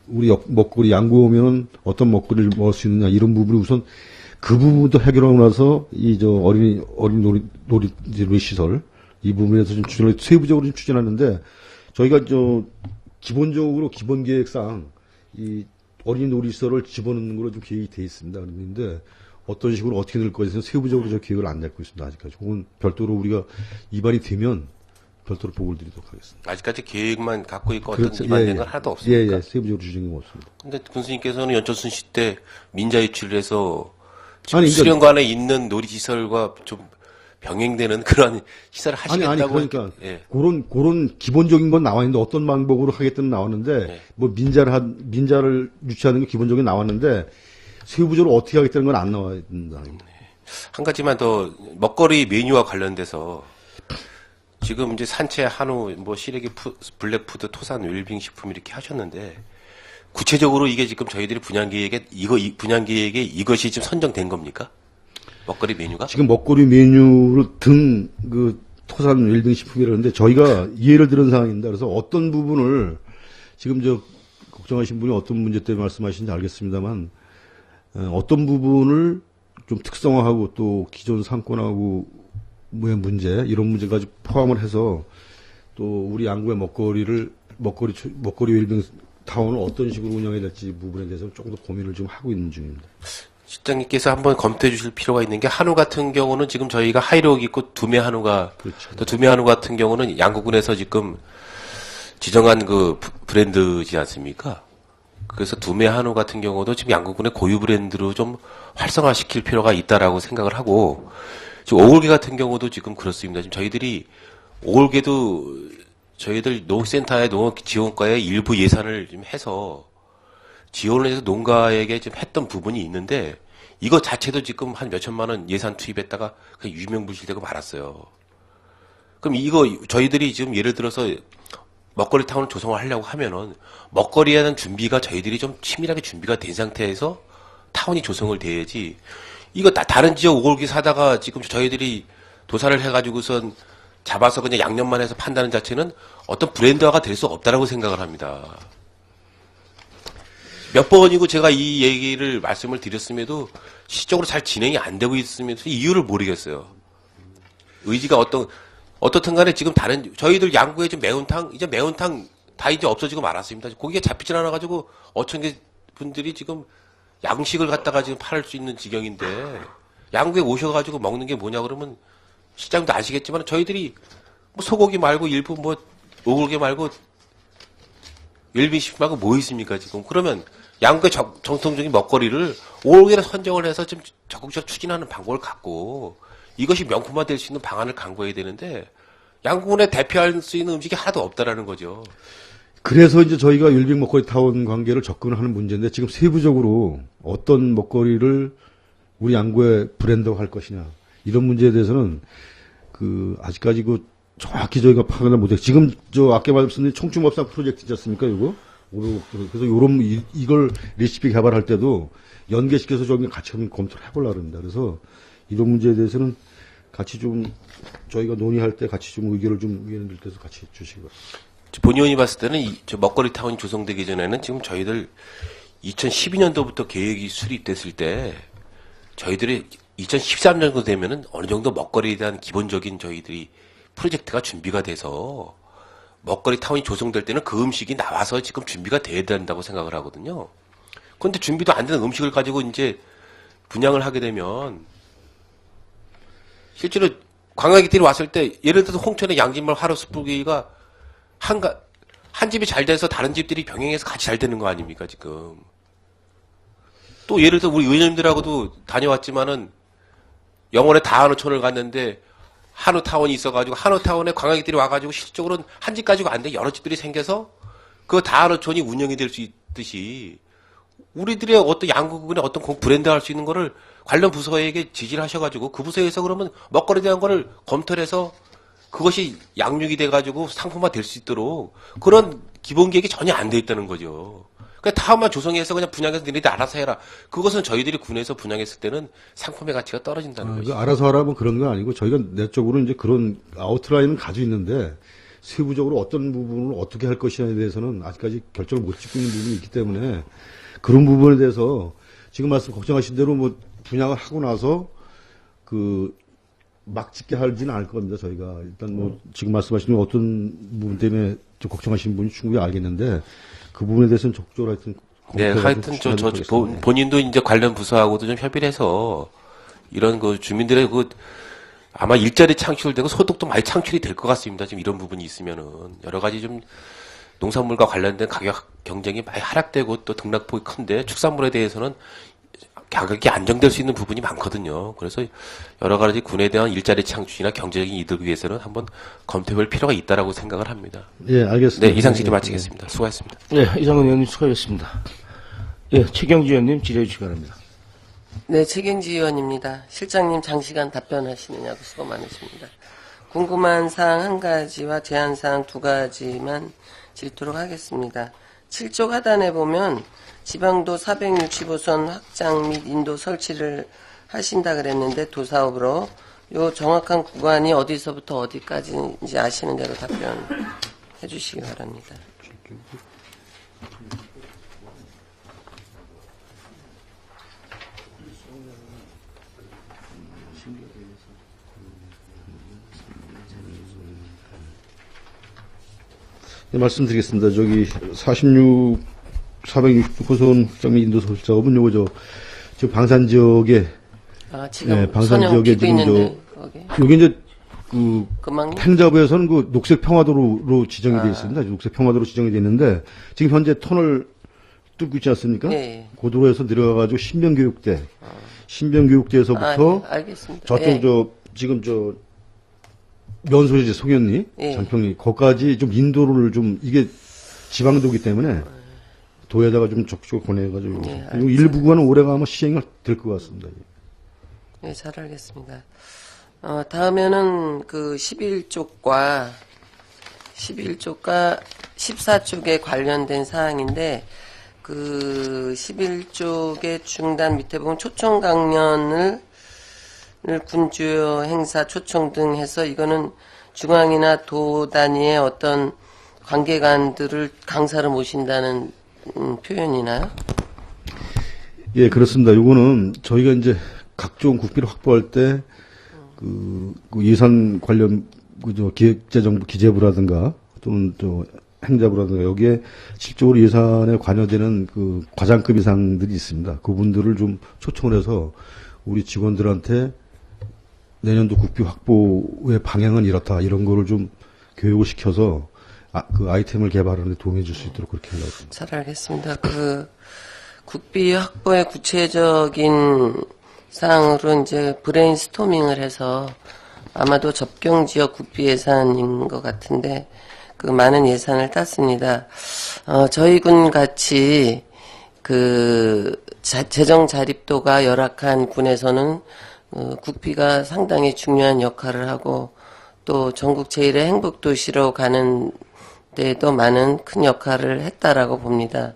우리 먹거리 양구 오면은 어떤 먹거리를 먹을 수 있느냐 이런 부분을 우선 그 부분부터 해결하고 나서 어린 놀이 시설 이 부분에서 좀 추진을 세부적으로 좀 추진하는데 저희가 기본적으로 기본 계획상 이 어린이 놀이시설을 집어넣는 걸로 좀 계획이 돼 있습니다. 그런데 어떤 식으로 어떻게 될 것에서 세부적으로 저 계획을 안 냈고 있습니다. 아직까지. 그건 별도로 우리가 입안이 되면 별도로 보고를 드리도록 하겠습니다. 아직까지 계획만 갖고 있고 그렇죠. 어떤 입안된 건 하나도 없습니까? 예. 세부적으로 주진 건 없습니다. 근데 군수님께서는 연천순 시 때 민자 유치를 해서 지금 아니, 그러니까- 수련관에 있는 놀이시설과 좀 병행되는 그런 시설을 아니, 하시겠다고. 그러니까, 예. 그런 기본적인 건 나와 있는데 어떤 방법으로 하겠다는 나왔는데, 네. 뭐 민자를 유치하는 게 기본적인 나왔는데, 세부적으로 어떻게 하겠다는 건 안 나와 있습니다. 한 가지만 더 먹거리 메뉴와 관련돼서 지금 이제 산채, 한우, 뭐 시래기, 블랙푸드, 토산, 웰빙 식품 이렇게 하셨는데 구체적으로 이게 지금 저희들이 분양 계획에 이것이 지금 선정된 겁니까? 먹거리 메뉴가? 지금 먹거리 메뉴로 토산 웰빙 식품이라는데, 저희가 이해를 들은 상황입니다. 그래서 어떤 부분을, 지금 걱정하신 분이 어떤 문제 때문에 말씀하시는지 알겠습니다만, 어떤 부분을 좀 특성화하고 또 기존 상권하고 뭐의 문제 이런 문제까지 포함을 해서 또 우리 양구의 먹거리 웰빙 타운을 어떤 식으로 운영해야 될지 부분에 대해서 조금 더 고민을 좀 하고 있는 중입니다. 실장님께서 한번 검토해 주실 필요가 있는 게 한우 같은 경우는 지금 저희가 하이록 있고 두메 한우가 그렇죠. 또 두메 한우 같은 경우는 양구군에서 지금 지정한 그 브랜드지 않습니까? 그래서 두메 한우 같은 경우도 지금 양구군의 고유 브랜드로 좀 활성화시킬 필요가 있다라고 생각을 하고 지금 오골계 같은 경우도 지금 그렇습니다. 지금 저희들이 오골계도 저희들 농업센터의 농업지원과에 일부 예산을 좀 해서 지원을 해서 농가에게 좀 했던 부분이 있는데 이거 자체도 지금 한 몇천만 원 예산 투입했다가 그냥 유명무실되고 말았어요. 그럼 이거 저희들이 지금 예를 들어서 먹거리 타운을 조성하려고 하면은 먹거리에 대한 준비가 저희들이 좀 치밀하게 준비가 된 상태에서 타운이 조성을 돼야지 이거 다른 지역 오골기 사다가 지금 저희들이 도산을 해가지고선 잡아서 그냥 양념만 해서 판다는 자체는 어떤 브랜드화가 될 수 없다라고 생각을 합니다. 몇 번이고 제가 이 얘기를 말씀을 드렸음에도 시적으로 잘 진행이 안 되고 있으면서 이유를 모르겠어요. 의지가 어떻든 간에 지금 저희들 양구에 지금 매운탕 다 이제 없어지고 말았습니다. 고기가 잡히질 않아가지고 어촌계 분들이 지금 양식을 갖다가 지금 팔을 수 있는 지경인데 양구에 오셔가지고 먹는 게 뭐냐 그러면 시장도 아시겠지만 저희들이 뭐 소고기 말고 일부 뭐 오골계 말고 웰빙식 말고 뭐 있습니까 지금? 그러면 양구의 정통적인 먹거리를 오골계를 선정을 해서 좀 적극적으로 추진하는 방법을 갖고 이것이 명품화 될 수 있는 방안을 강구해야 되는데 양구군에 대표할 수 있는 음식이 하나도 없다라는 거죠. 그래서 이제 저희가 웰빙 먹거리 타운 관계를 접근하는 문제인데 지금 세부적으로 어떤 먹거리를 우리 양구에 브랜드화할 것이냐 이런 문제에 대해서는 아직까지 정확히 저희가 파악을 못했고 지금 아까 말씀드린 청춘밥상 프로젝트 있지 않습니까 이거? 그래서 이걸 레시피 개발할 때도 연계시켜서 저기 같이 한번 검토를 해보려고 합니다. 그래서 이런 문제에 대해서는 같이 좀 저희가 논의할 때 같이 좀 의견들께서 같이 주시기 바랍니다. 본 의원이 봤을 때는 저 먹거리 타운이 조성되기 전에는 지금 저희들 2012년도부터 계획이 수립됐을 때 저희들이 2013년 정도 되면은 어느 정도 먹거리에 대한 기본적인 저희들이 프로젝트가 준비가 돼서 먹거리 타운이 조성될 때는 그 음식이 나와서 지금 준비가 돼야 된다고 생각을 하거든요. 그런데 준비도 안 되는 음식을 가지고 이제 분양을 하게 되면 실제로 관광객들이 왔을 때 예를 들어서 홍천의 양진말 화로숯불기가 한 집이 잘 돼서 다른 집들이 병행해서 같이 잘 되는 거 아닙니까 지금. 또 예를 들어 우리 의원님들하고도 다녀왔지만은 영월에 다한우촌을 갔는데 한우타운이 있어가지고 한우타운에 관광객들이 와가지고 실질적으로는 한 집 가지고 안 돼 여러 집들이 생겨서 그 다한우촌이 운영이 될 수 있듯이 우리들의 어떤 양구군의 어떤 브랜드 할 수 있는 거를 관련 부서에게 지지를 하셔가지고 그 부서에서 그러면 먹거리에 대한 거를 검토를 해서 그것이 양육이 돼가지고 상품화 될 수 있도록 그런 기본 계획이 전혀 안 돼 있다는 거죠. 그냥 타운만 조성해서 그냥 분양해서 너희들 알아서 해라. 그것은 저희들이 군에서 분양했을 때는 상품의 가치가 떨어진다는 거죠. 알아서 하라면 그런 건 아니고 저희가 내적으로 이제 그런 아웃라인은 가지고 있는데 세부적으로 어떤 부분을 어떻게 할 것이냐에 대해서는 아직까지 결정을 못 짓고 있는 부분이 있기 때문에 그런 부분에 대해서 지금 걱정하신 대로 뭐 분양을 하고 나서 막 짓게 하지는 않을 겁니다. 저희가 일단 뭐 지금 말씀하신 어떤 부분 때문에 좀 걱정하시는 분이 충분히 알겠는데 그 부분에 대해서는 적극적으로 하여튼 네, 검토해서 하여튼 추진하도록 하겠습니다. 본인도 이제 관련 부서하고도 좀 협의를 해서 이런 그 주민들의 아마 일자리 창출되고 소득도 많이 창출이 될 것 같습니다. 지금 이런 부분이 있으면은 여러 가지 좀 농산물과 관련된 가격 경쟁이 많이 하락되고 또 등락폭이 큰데 축산물에 대해서는 가격이 안정될 수 있는 부분이 많거든요. 그래서 여러 가지 군에 대한 일자리 창출이나 경제적인 이득을 위해서는 한번 검토해볼 필요가 있다라고 생각을 합니다. 예, 알겠습니다. 네, 이상 질의 마치겠습니다. 수고하셨습니다. 네, 이상은 의원님 수고하셨습니다. 예, 최경지 의원님 질의해 주시기 바랍니다. 네, 최경지 의원입니다. 실장님 장시간 답변하시느냐고 수고 많으십니다. 궁금한 사항 한 가지와 제한 사항 두 가지만 질도록 하겠습니다. 7조 하단에 보면 지방도 465선 확장 및 인도 설치를 하신다 그랬는데 도사업으로 요 정확한 구간이 어디서부터 어디까지인지 아시는 대로 답변해 주시기 바랍니다. 네, 말씀드리겠습니다. 저기 469선 확장 및 인도 설치 작업은 요거 지금 방산 지역에 지금 네, 방산 선영 지역에 끼고 지금 있는데 거기 여기 이제 그 금방님? 행자부에서는 그 녹색 평화도로 지정이 되어 있습니다. 녹색 평화도로 지정이 되어 있는데 지금 현재 터널 뚫고 있지 않습니까? 네. 그 도로에서 내려가가지고 신병교육대에서부터 네, 알겠습니다. 저쪽 예. 지금 면소재 송현리, 예. 장평리 거기까지 좀 인도를 좀 이게 지방도기 때문에 도에다가 좀 적극적으로 보내가지고 예, 그리고 일부 구간은 올해가 아마 시행이 될 것 같습니다. 네, 잘 알겠습니다. 다음에는 그 11쪽과 14쪽에 관련된 사항인데, 그 11쪽의 중단 밑에 보면 초청 강연을 군주요 행사 초청 등 해서 이거는 중앙이나 도 단위의 어떤 관계관들을 강사를 모신다는 표현이나요? 예, 그렇습니다. 요거는 저희가 이제 각종 국비를 확보할 때 그 예산 관련 기획재정부 기재부라든가 또는 행자부라든가 여기에 실적으로 예산에 관여되는 그 과장급 이상들이 있습니다. 그분들을 좀 초청을 해서 우리 직원들한테 내년도 국비 확보의 방향은 이렇다 이런 거를 좀 교육을 시켜서 그 아이템을 개발하는 데 도움해 줄 수 있도록 그렇게 하려고 합니다. 잘 알겠습니다. 그 국비 확보의 구체적인 사항으로 이제 브레인스토밍을 해서 아마도 접경 지역 국비 예산인 것 같은데 그 많은 예산을 땄습니다. 저희 군 같이 그 재정 자립도가 열악한 군에서는 국비가 상당히 중요한 역할을 하고 또 전국 제1의 행복도시로 가는 데에도 많은 큰 역할을 했다라고 봅니다.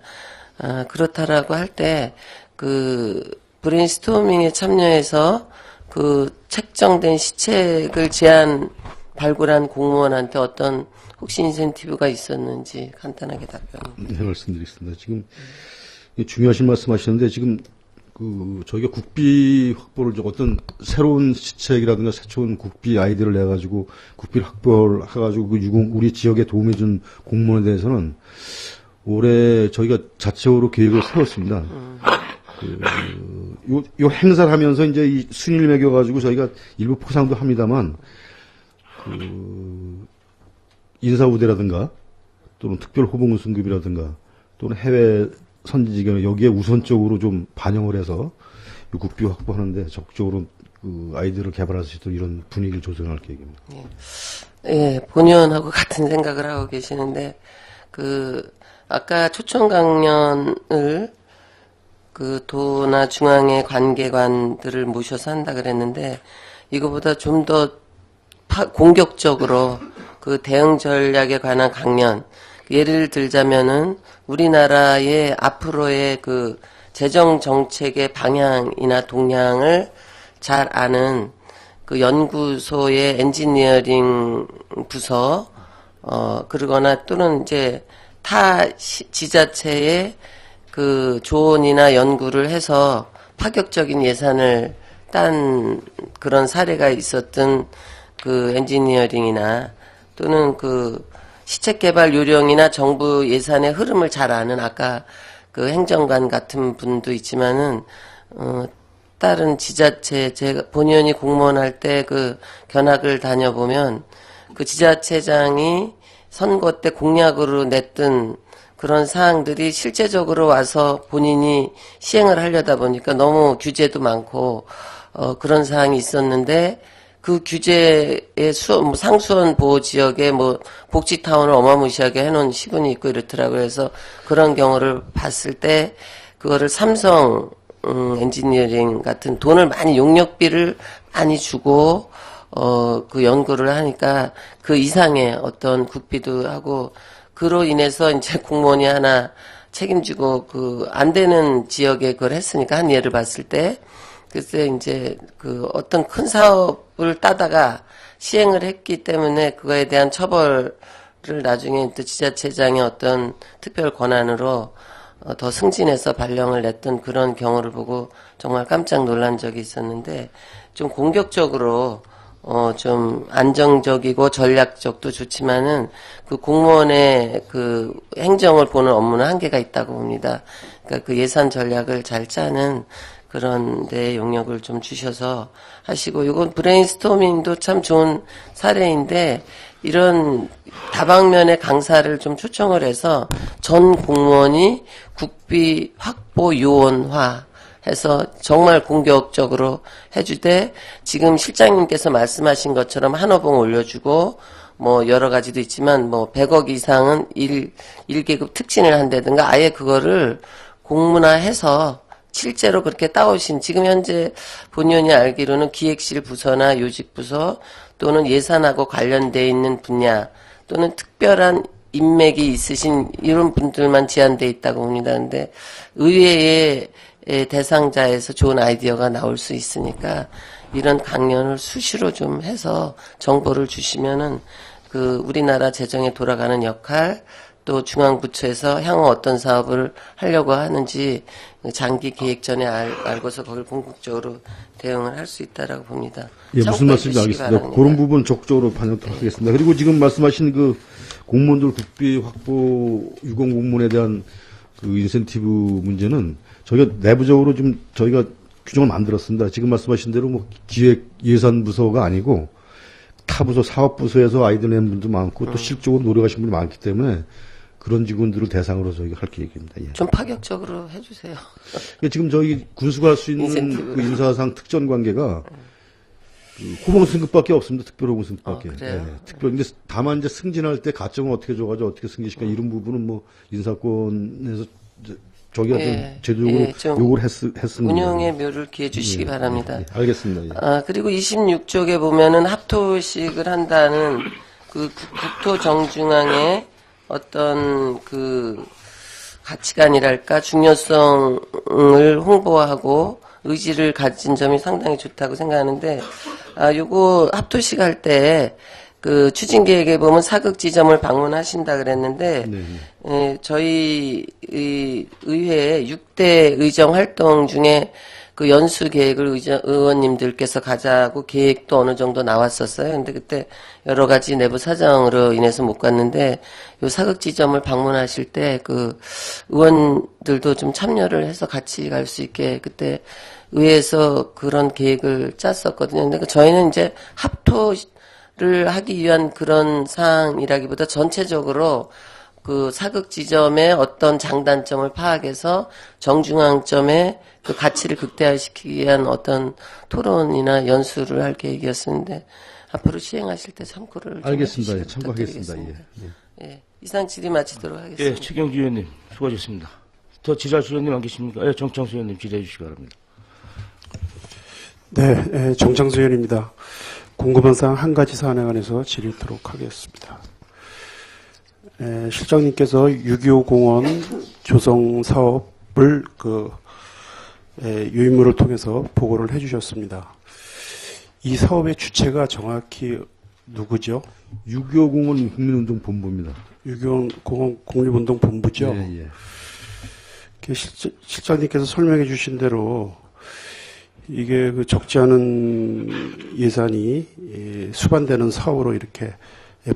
그렇다라고 할 때 그 브레인스토밍에 참여해서 그 책정된 시책을 발굴한 공무원한테 어떤 혹시 인센티브가 있었는지 간단하게 답변. 네, 말씀드리겠습니다. 지금 중요하신 말씀하시는데 지금 저희가 국비 확보를 어떤 새로운 시책이라든가 새로운 국비 아이디어를 내가지고 국비를 확보를 해가지고 우리 지역에 도움해준 공무원에 대해서는 올해 저희가 자체적으로 계획을 세웠습니다. 요 행사를 하면서 이제 이 순위를 매겨가지고 저희가 일부 포상도 합니다만 인사우대라든가 또는 특별 호봉 승급이라든가 또는 해외 선지지경 여기에 우선적으로 좀 반영을 해서 국비 확보하는데 적극적으로 그 아이디어를 개발할 수 있도록 이런 분위기를 조성할 계획입니다. 예, 본의원하고 같은 생각을 하고 계시는데 아까 초청 강연을 그 도나 중앙의 관계관들을 모셔서 한다 그랬는데 이거보다 좀 더 공격적으로 그 대응 전략에 관한 강연 예를 들자면은 우리나라의 앞으로의 그 재정 정책의 방향이나 동향을 잘 아는 그 연구소의 엔지니어링 부서 그러거나 또는 이제 타 지자체의 그 조언이나 연구를 해서 파격적인 예산을 딴 그런 사례가 있었던 그 엔지니어링이나 또는 그 시책개발 요령이나 정부 예산의 흐름을 잘 아는 아까 그 행정관 같은 분도 있지만은 다른 지자체 제가 본의원이 공무원 할 때 그 견학을 다녀보면 그 지자체장이 선거 때 공약으로 냈던 그런 사항들이 실제적으로 와서 본인이 시행을 하려다 보니까 너무 규제도 많고 그런 사항이 있었는데 그 규제의 뭐 상수원 보호 지역에 뭐 복지타운을 어마무시하게 해놓은 시군이 있고 이렇더라고요. 그래서 그런 경우를 봤을 때 그거를 삼성 엔지니어링 같은 돈을 많이 용역비를 많이 주고 그 연구를 하니까 그 이상의 어떤 국비도 하고 그로 인해서 이제 공무원이 하나 책임지고 그 안 되는 지역에 그걸 했으니까 한 예를 봤을 때 그때 이제 그 어떤 큰 사업을 따다가 시행을 했기 때문에 그거에 대한 처벌을 나중에 또 지자체장의 어떤 특별 권한으로 더 승진해서 발령을 냈던 그런 경우를 보고 정말 깜짝 놀란 적이 있었는데 좀 공격적으로 좀 안정적이고 전략적도 좋지만은 그 공무원의 그 행정을 보는 업무는 한계가 있다고 봅니다. 그러니까 그 예산 전략을 잘 짜는 그런 데 용역을 좀 주셔서 하시고 이건 브레인스토밍도 참 좋은 사례인데 이런 다방면의 강사를 좀 초청을 해서 전 공무원이 국비 확보 요원화 해서 정말 공격적으로 해주되 지금 실장님께서 말씀하신 것처럼 한호봉 올려주고 뭐 여러 가지도 있지만 뭐 100억 이상은 1계급 특진을 한다든가 아예 그거를 공문화해서 실제로 그렇게 따오신 지금 현재 본의원이 알기로는 기획실 부서나 요직부서 또는 예산하고 관련돼 있는 분야 또는 특별한 인맥이 있으신 이런 분들만 제한돼 있다고 봅니다. 근데 의회의 대상자에서 좋은 아이디어가 나올 수 있으니까 이런 강연을 수시로 좀 해서 정보를 주시면은 그 우리나라 재정에 돌아가는 역할 또 중앙부처에서 향후 어떤 사업을 하려고 하는지 장기 계획 전에 알고서 거기를 궁극적으로 대응을 할 수 있다라고 봅니다. 예, 무슨 말씀인지 알겠습니다. 그런 부분 적극적으로 반영토록 하겠습니다. 그리고 지금 말씀하신 그 공무원들 국비 확보 유공 공무원에 대한 그 인센티브 문제는 저희가 내부적으로 좀 저희가 규정을 만들었습니다. 지금 말씀하신 대로 뭐 기획 예산 부서가 아니고 타 부서 사업 부서에서 아이들 낸 분도 많고 또 실적으로 노력하신 분이 많기 때문에 그런 직원들을 대상으로 저희가 할 계획입니다. 예. 좀 파격적으로 해주세요. 지금 저희 군수가 할 수 있는 그 인사상 특전 관계가 그 호봉 승급밖에 없습니다. 특별 호봉 승급밖에. 그래요? 특별. 근데 다만 이제 승진할 때 가점을 어떻게 줘가지고 어떻게 승진시켜 이런 부분은 뭐 인사권에서 저기가 좀 제도적으로 좀 요구를 했습니다. 운영의 묘를 기해 주시기 바랍니다. 알겠습니다. 예. 그리고 26쪽에 보면은 합토식을 한다는 그 국토정중앙의 어떤 그 가치관이랄까 중요성을 홍보하고 의지를 가진 점이 상당히 좋다고 생각하는데 요거 합토식 할 때 그 추진 계획에 보면 사극 지점을 방문하신다 그랬는데 저희 의회 6대 의정 활동 중에 그 연수 계획을 의원님들께서 가자고 계획도 어느 정도 나왔었어요. 근데 그때 여러 가지 내부 사정으로 인해서 못 갔는데 요 사극 지점을 방문하실 때 그 의원들도 좀 참여를 해서 같이 갈 수 있게 그때 의회에서 그런 계획을 짰었거든요. 근데 저희는 이제 합토를 하기 위한 그런 사항이라기보다 전체적으로 그 사극 지점의 어떤 장단점을 파악해서 정중앙점의 그 가치를 극대화시키기 위한 어떤 토론이나 연수를 할 계획이었는데 앞으로 시행하실 때 참고를 좀 알겠습니다. 예, 해주시기 참고하겠습니다. 부탁드리겠습니다. 예, 이상 질의 마치도록 하겠습니다. 예, 최경주 의원님 수고하셨습니다. 더 질의하실 의원님 안 계십니까? 예, 정창수 의원님 질의해 주시기 바랍니다. 네, 정창수 의원입니다. 궁금한 사항 한 가지 사안에 관해서 질의하도록 하겠습니다. 실장님께서 6.25 공원 조성 사업을 유인물을 통해서 보고를 해주셨습니다. 이 사업의 주체가 정확히 누구죠? 6.25 공원 국민운동본부입니다. 6.25 공원 국립운동본부죠? 예, 예. 실장님께서 설명해 주신 대로 이게 그 적지 않은 예산이 수반되는 사업으로 이렇게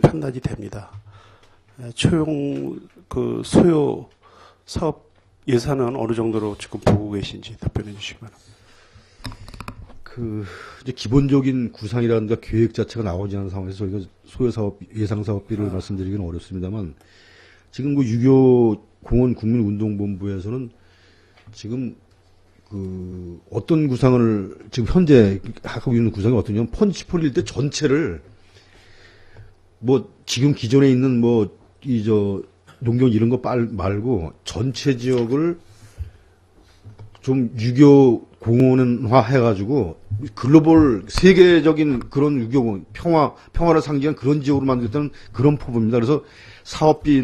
판단이 됩니다. 초용 그 소요 사업 예산은 어느 정도로 지금 보고 계신지 답변해 주시기 바랍니다. 이제 기본적인 구상이라든가 계획 자체가 나오지 않은 상황에서 저희가 소요사업, 예상사업비를 말씀드리기는 어렵습니다만, 지금 그 유교 공원 국민운동본부에서는 지금 어떤 구상을 지금 현재 하고 있는 구상이 어떠냐면, 펀치폴 일대 전체를 지금 기존에 있는 농경 이런 거 말고 전체 지역을 좀 유교 공원화 해가지고 글로벌 세계적인 그런 유교 평화를 상징한 그런 지역으로 만들었다는 그런 포부입니다. 그래서 사업비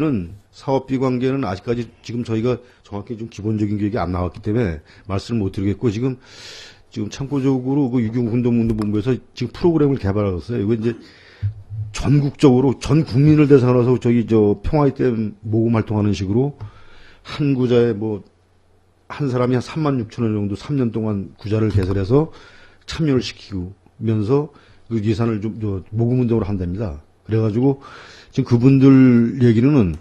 관계는 아직까지 지금 저희가 정확히 좀 기본적인 계획이 안 나왔기 때문에 말씀을 못 드리겠고, 지금 참고적으로 그 유교운동본부에서 지금 프로그램을 개발하셨어요. 이거 이제 전국적으로 전 국민을 대상으로 해서 평화의 댐 모금 활동하는 식으로 한 구자에 한 사람이 한 36,000원 정도 3년 동안 구자를 개설해서 참여를 시키면서 그 예산을 좀 모금 운동으로 한답니다. 그래가지고 지금 그분들 얘기는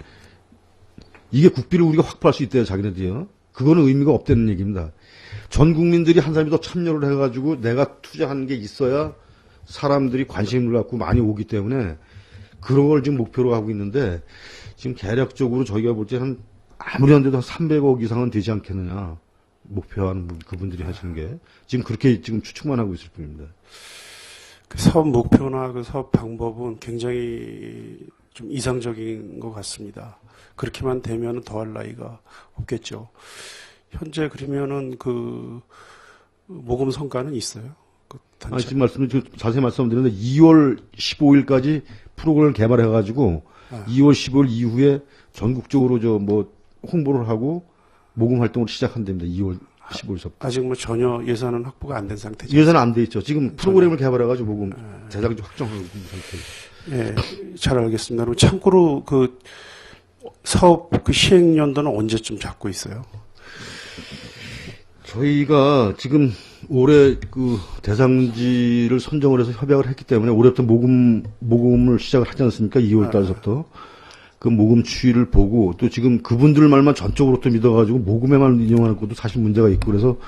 이게 국비를 우리가 확보할 수 있대요, 자기네들이요. 그거는 의미가 없다는 얘기입니다. 전 국민들이 한 사람이 더 참여를 해가지고 내가 투자한 게 있어야 사람들이 관심을 갖고 많이 오기 때문에 그런 걸 지금 목표로 하고 있는데, 지금 대략적으로 저희가 볼 때 아무리 안 돼도 한 300억 이상은 되지 않겠느냐. 목표하는 그분들이 하시는 게. 지금 그렇게 지금 추측만 하고 있을 뿐입니다. 그 사업 목표나 그 사업 방법은 굉장히 좀 이상적인 것 같습니다. 그렇게만 되면 더할 나위가 없겠죠. 현재 그러면은 그 모금 성과는 있어요? 지금 자세히 말씀드렸는데 2월 15일까지 프로그램을 개발해가지고 2월 15일 이후에 전국적으로 홍보를 하고 모금 활동을 시작한답니다. 2월 15일서부터. 아직 전혀 예산은 확보가 안 된 상태죠. 예산은 안 돼 있죠. 지금 프로그램을 개발해가지고 모금 대상을 확정하고 있는 상태예요. 예, 잘 알겠습니다. 그럼 참고로 그 사업 시행 연도는 언제쯤 잡고 있어요? 저희가 지금 올해 그 대상지를 선정을 해서 협약을 했기 때문에 올해부터 모금을 시작을 하지 않습니까? 2월 달서부터. 그 모금 추이를 보고 또 지금 그분들 말만 전적으로 또 믿어가지고 모금에만 인용하는 것도 사실 문제가 있고, 그래서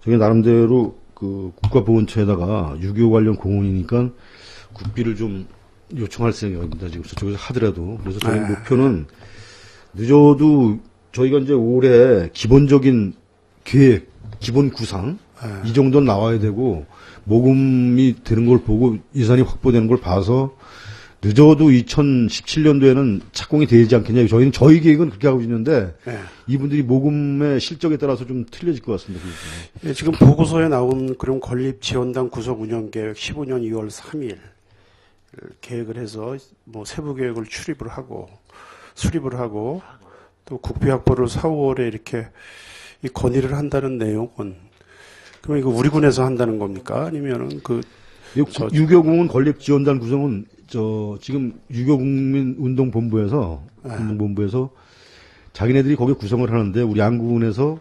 저희 나름대로 그 국가보훈처에다가 유교 관련 공원이니까 국비를 좀 요청할 생각입니다. 지금 저쪽에서 하더라도. 그래서 저희 목표는 늦어도 저희가 이제 올해 기본적인 계획, 기본 구상 이 정도는 나와야 되고, 모금이 되는 걸 보고 예산이 확보되는 걸 봐서 늦어도 2017년도에는 착공이 되지 않겠냐. 저희는 저희 계획은 그렇게 하고 있는데 이분들이 모금의 실적에 따라서 좀 틀려질 것 같습니다. 예, 지금 보고서에 나온 그런 건립지원단 구속 운영 계획 15년 2월 3일 계획을 해서 세부 계획을 수립을 하고 또 국비 확보를 4, 5월에 이렇게 이 건의를 한다는 내용은, 그러면 이거 우리 군에서 한다는 겁니까? 아니면은 유교공원 건립지원단 구성은 지금 유교국민운동본부에서 자기네들이 거기 구성을 하는데, 우리 양구군에서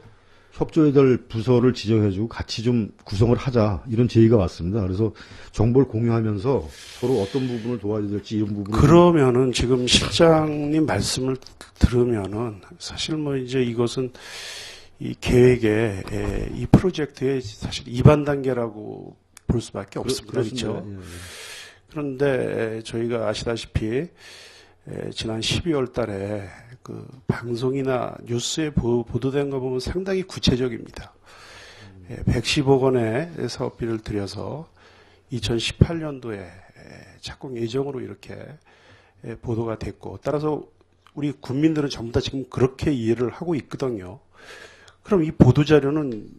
협조해야 될 부서를 지정해주고 같이 좀 구성을 하자, 이런 제의가 왔습니다. 그래서 정보를 공유하면서 서로 어떤 부분을 도와줘야 될지 이런 부분을. 그러면은 지금 실장님 말씀을 들으면은 사실 이제 이것은 이 계획에 이 프로젝트의 사실 2반 단계라고 볼 수밖에 없습니다. 그렇죠? 예. 그런데 저희가 아시다시피 지난 12월 달에 그 방송이나 뉴스에 보도된 거 보면 상당히 구체적입니다. 110억 원의 사업비를 들여서 2018년도에 착공 예정으로 이렇게 보도가 됐고, 따라서 우리 국민들은 전부 다 지금 그렇게 이해를 하고 있거든요. 그럼 이 보도자료는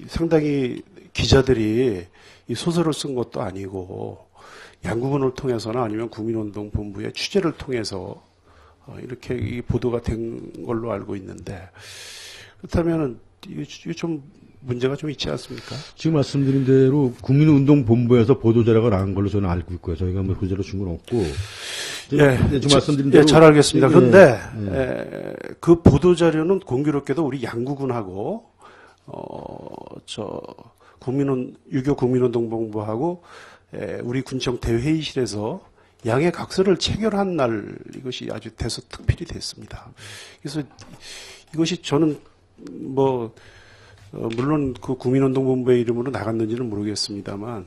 상당히 기자들이 이 소설을 쓴 것도 아니고 양구군을 통해서나 아니면 국민운동본부의 취재를 통해서 이렇게 이 보도가 된 걸로 알고 있는데, 그렇다면은 이게 좀 문제가 좀 있지 않습니까? 지금 말씀드린 대로 국민운동본부에서 보도자료가 나온 걸로 저는 알고 있고요. 저희가 보도자료 준 건 없고, 지금 말씀드린 대로 잘 알겠습니다. 예, 그런데 그 보도 자료는 공교롭게도 우리 양구군하고 유교 국민운동본부하고 우리 군청 대회의실에서 양해 각서를 체결한 날 이것이 아주 대서특필이 됐습니다. 그래서 이것이 저는 물론 그 국민운동본부의 이름으로 나갔는지는 모르겠습니다만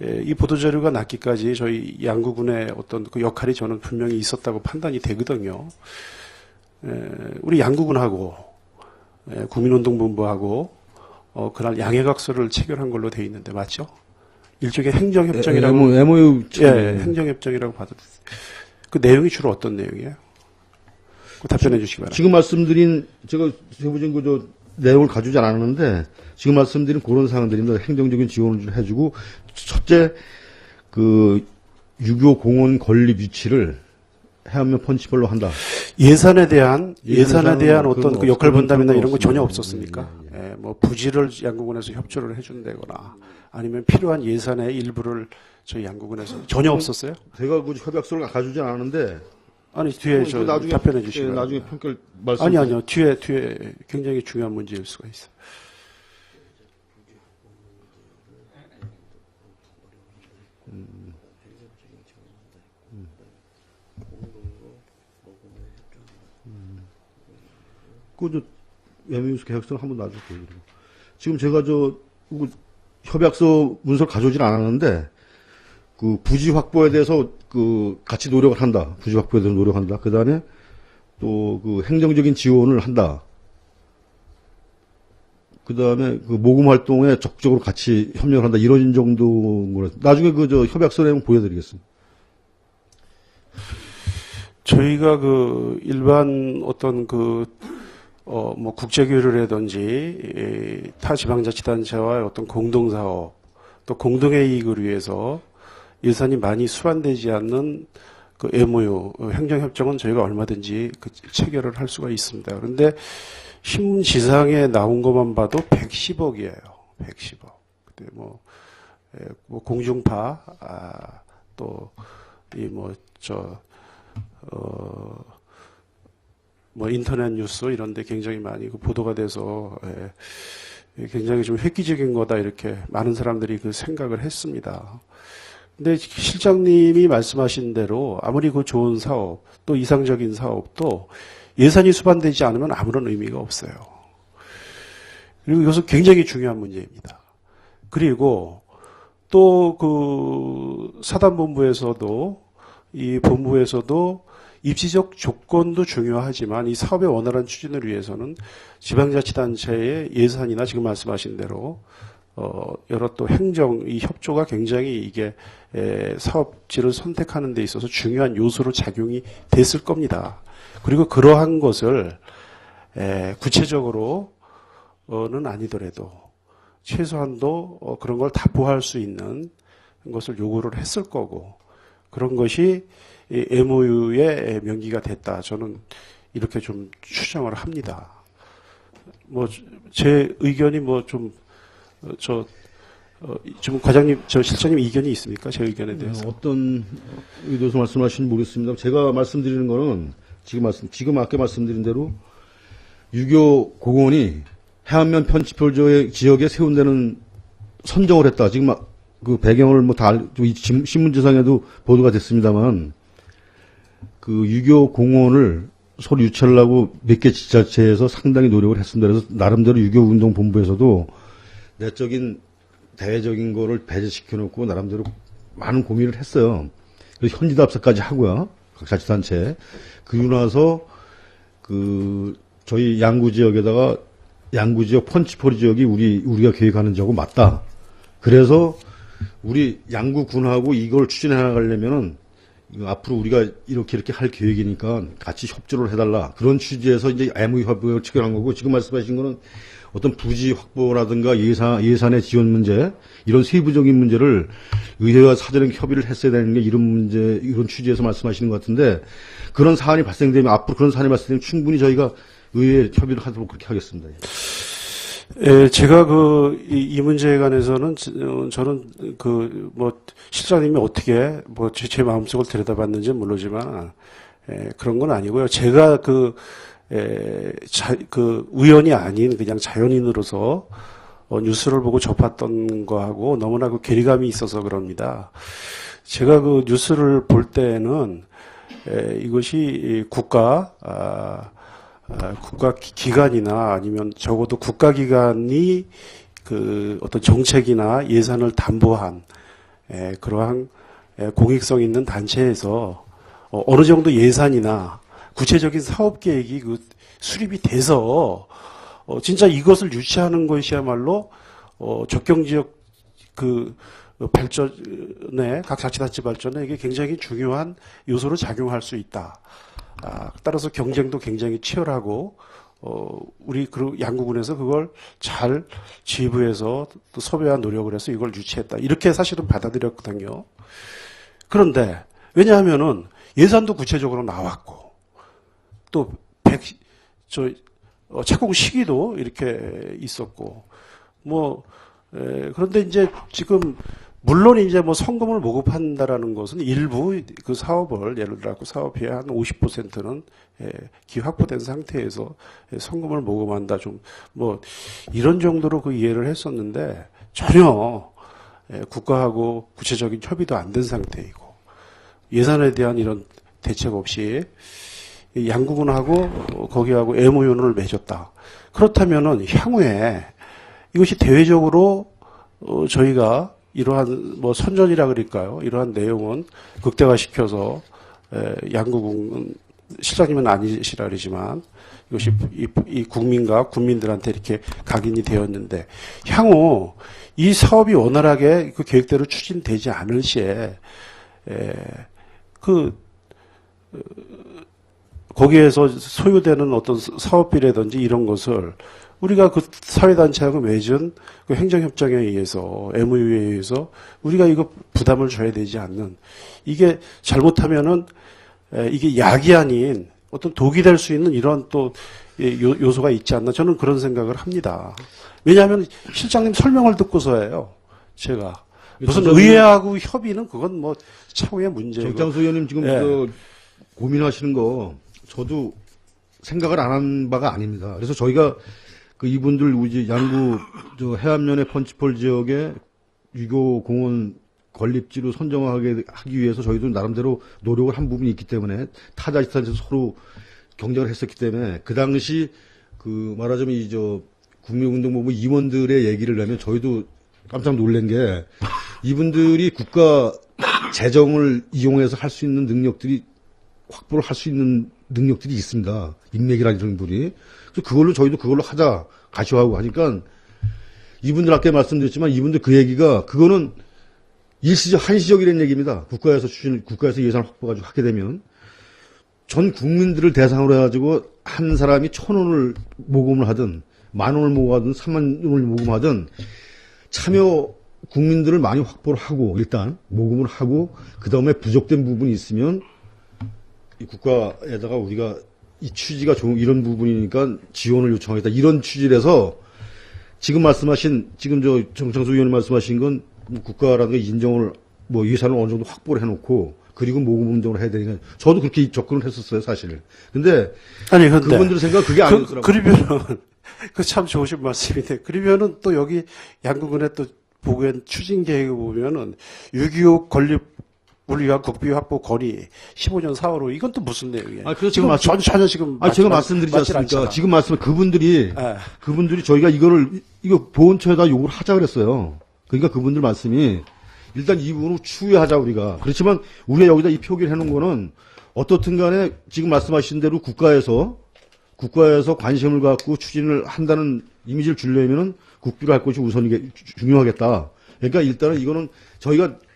이 보도자료가 났기까지 저희 양구군의 어떤 그 역할이 저는 분명히 있었다고 판단이 되거든요. 우리 양구군하고 국민운동본부하고 그날 양해각서를 체결한 걸로 돼 있는데 맞죠? 일종의 행정협정이라고 MOU 행정협정이라고 봐도 그 내용이 주로 어떤 내용이에요? 그 답변해 주시기 바랍니다. 지금 말씀드린 제가 세부적인 내용을 가져오지 않았는데 지금 말씀드린 그런 사항들입니다. 행정적인 지원을 해주고 첫째 그 유교 공원 건립 위치를 해안면 펀치별로 한다. 예산에 대한 예산은 어떤 그 그건 역할 분담이나 그건 이런 거 전혀 없습니다. 없었습니까? 뭐 부지를 양구군에서 협조를 해준다거나 아니면 필요한 예산의 일부를 저희 양구군에서 전혀 없었어요? 제가 그 협약서를 가져오지 않았는데 아니 뒤에 저 나중에 답변해 주시면 나중에 평가를 말씀. 아니요 뒤에 굉장히 중요한 문제일 수가 있어요. 그저 MOU 계획서를 한번 놔주세요. 지금 제가 협약서 문서를 가져오질 않았는데 그 부지 확보에 대해서 그 같이 노력을 한다. 부지 확보에 대해서 노력한다. 그 다음에 또 그 행정적인 지원을 한다. 그 다음에 그 모금 활동에 적극적으로 같이 협력을 한다. 이런 정도로 나중에 협약서 내용 보여드리겠습니다. 저희가 그 일반 어떤 뭐 국제교류라든지 타 지방자치단체와의 어떤 공동사업 또 공동의 이익을 위해서 예산이 많이 수반되지 않는 그 MOU 행정협정은 저희가 얼마든지 그 체결을 할 수가 있습니다. 그런데 신문지상에 나온 것만 봐도 110억이에요. 110억. 그때 뭐 공중파 또 이 인터넷 뉴스 이런 데 굉장히 많이 그 보도가 돼서 굉장히 좀 획기적인 거다 이렇게 많은 사람들이 그 생각을 했습니다. 근데 실장님이 말씀하신 대로 아무리 그 좋은 사업 또 이상적인 사업도 예산이 수반되지 않으면 아무런 의미가 없어요. 그리고 이것은 굉장히 중요한 문제입니다. 그리고 또 그 사단본부에서도 이 본부에서도 입지적 조건도 중요하지만 이 사업의 원활한 추진을 위해서는 지방자치단체의 예산이나 지금 말씀하신 대로 여러 또 행정 이 협조가 굉장히 이게 사업지를 선택하는 데 있어서 중요한 요소로 작용이 됐을 겁니다. 그리고 그러한 것을 구체적으로는 아니더라도 최소한도 그런 걸 답보할 수 있는 것을 요구를 했을 거고 그런 것이 MOU의 명기가 됐다. 저는 이렇게 좀 추정을 합니다. 제 의견이 지금 과장님, 실장님 의견이 있습니까? 제 의견에 대해서. 어떤 의도에서 말씀하시는지 모르겠습니다. 제가 말씀드리는 거는 지금 아까 말씀드린 대로 유교 공원이 해안면 편집표 지역에 세운 데는 선정을 했다. 지금 그 배경을 신문지상에도 보도가 됐습니다만 그 유교 공원을 서로 유치하려고 몇 개 지자체에서 상당히 노력을 했습니다. 그래서 나름대로 유교운동본부에서도 내적인 대외적인 거를 배제시켜 놓고 나름대로 많은 고민을 했어요. 그래서 현지답사까지 하고요. 각 자치단체. 그리고 나서 저희 양구 지역에다가 양구 지역 펀치포리 지역이 우리가 계획하는 지역은 맞다. 그래서 우리 양구군하고 이걸 추진해 나가려면은 앞으로 우리가 이렇게 할 계획이니까 같이 협조를 해달라. 그런 취지에서 이제 MOU 협약을 체결한 거고 지금 말씀하신 거는 어떤 부지 확보라든가 예산의 지원 문제 이런 세부적인 문제를 의회와 사전에 협의를 했어야 되는 게 이런 취지에서 말씀하시는 것 같은데 그런 사안이 발생되면 앞으로 그런 사안이 발생되면 충분히 저희가 의회 협의를 하도록 그렇게 하겠습니다. 예, 제가 이 문제에 관해서는 저는 실장님이 어떻게 제 마음속을 들여다봤는지 모르지만 그런 건 아니고요. 제가 의원이 아닌 그냥 자연인으로서 뉴스를 보고 접했던 거하고 너무나 괴리감이 있어서 그럽니다. 제가 뉴스를 볼 때는 이것이 국가 기관이나 아니면 적어도 국가기관이 어떤 정책이나 예산을 담보한 그러한 공익성 있는 단체에서 어느 정도 예산이나 구체적인 사업 계획이 수립이 돼서 진짜 이것을 유치하는 것이야말로 적경지역 발전에 각 자치단체 발전에 이게 굉장히 중요한 요소로 작용할 수 있다. 따라서 경쟁도 굉장히 치열하고 우리 양구군에서 그걸 잘 지휘부에서 또 섭외한 노력을 해서 이걸 유치했다. 이렇게 사실은 받아들였거든요. 그런데 왜냐하면은 예산도 구체적으로 나왔고 또 착공 시기도 이렇게 있었고 그런데 이제 지금 물론 이제 성금을 모금한다라는 것은 일부 그 사업을 예를 들어 사업비의 한 50%는 기확보된 상태에서 성금을 모금한다 이런 정도로 이해를 했었는데 전혀 국가하고 구체적인 협의도 안 된 상태이고 예산에 대한 이런 대책 없이 양구군하고 거기하고 MOU를 맺었다. 그렇다면은 향후에 이것이 대외적으로 저희가 이러한 선전이라 그럴까요? 이러한 내용은 극대화시켜서 양구군 실장님은 아니시라 그러지만 이것이 이 국민과 국민들한테 이렇게 각인이 되었는데 향후 이 사업이 원활하게 그 계획대로 추진되지 않을 시에 거기에서 소요되는 어떤 사업비라든지 이런 것을 우리가 사회단체하고 맺은 행정협정에 의해서, MOU에 의해서 우리가 이거 부담을 줘야 되지 않는, 이게 잘못하면은, 이게 약이 아닌 어떤 독이 될 수 있는 이런 또 요소가 있지 않나, 저는 그런 생각을 합니다. 왜냐하면 실장님 설명을 듣고서예요, 제가. 무슨 의회하고 협의는 그건 차후의 문제고. 정장수 의원님 지금 고민하시는 거, 저도 생각을 안 한 바가 아닙니다. 그래서 저희가 이분들 우리 양구 해안면의 펀치폴 지역에 유교 공원 건립지로 선정하게 하기 위해서 저희도 나름대로 노력을 한 부분이 있기 때문에 타자지단에서 서로 경쟁을 했었기 때문에 그 당시 말하자면 국민운동본부 임원들의 얘기를 내면 저희도 깜짝 놀란 게 이분들이 국가 재정을 이용해서 할 수 있는 능력들이 확보를 할 수 있는 능력들이 있습니다. 인맥이라는 이런 분들이. 그래서 저희도 그걸로 하자, 가시화하고 하니까, 이분들 아까 말씀드렸지만, 이분들 그 얘기가, 그거는 한시적이라는 얘기입니다. 국가에서 예산을 확보가지고 하게 되면, 전 국민들을 대상으로 해가지고, 한 사람이 1,000원을 모금을 하든, 10,000원을 모금하든, 30,000원을 모금하든, 참여 국민들을 많이 확보를 하고, 일단, 모금을 하고, 그 다음에 부족된 부분이 있으면, 이 국가에다가 우리가 이 취지가 좋은 이런 부분이니까 지원을 요청하겠다. 이런 취지라서 지금 정창수 의원님 말씀하신 건 국가라는 게 인정을 예산을 어느 정도 확보를 해놓고 그리고 모금 운동을 해야 되니까 저도 그렇게 접근을 했었어요, 사실. 근데 그분들 생각 그게 아니더라고요. 그러면은 참 좋으신 말씀인데 그러면은 또 여기 양구군에 또 보기엔 추진 계획을 보면은 6.25 건립 우리가 국비 확보 건의 15년 4월로 이건 또 무슨 내용이에요? 지금 전혀 지금 제가 말씀드리지 않습니까? 지금 그분들이 저희가 이거 보훈처에다 요구를 하자 그랬어요. 그러니까 그분들 말씀이 일단 이 부분을 추후에 우리가. 그렇지만 우리가 여기다 이 표기를 해놓은 거는 어떻든 간에 지금 말씀하신 대로 국가에서 관심을 갖고 추진을 한다는 이미지를 주려면은 국비를 할 것이 중요하겠다. 그러니까 일단은 이거는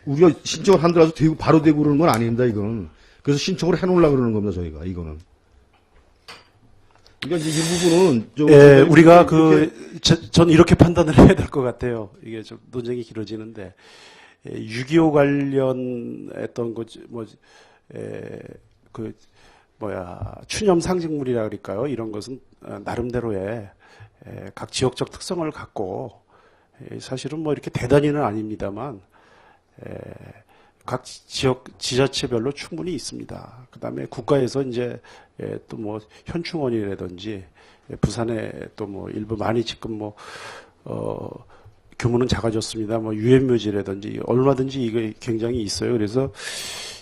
우리가 신청을 한다라서 바로 되고 그러는 건 아닙니다, 이거는. 그래서 신청을 해놓으려고 그러는 겁니다, 저희가, 이거는. 그러니까 이제 이 부분은 우리가 전 이렇게 판단을 해야 될 것 같아요. 이게 좀 논쟁이 길어지는데, 6.25 관련했던 추념 상징물이라 그럴까요? 이런 것은 나름대로의 각 지역적 특성을 갖고 사실은 뭐 이렇게 대단히는 아닙니다만 각 지역 지자체별로 충분히 있습니다. 그다음에 국가에서 이제 또 뭐 현충원이라든지 부산에 또 뭐 일부 많이 지금 규모는 작아졌습니다. 뭐 유엔묘지라든지 얼마든지 이거 굉장히 있어요. 그래서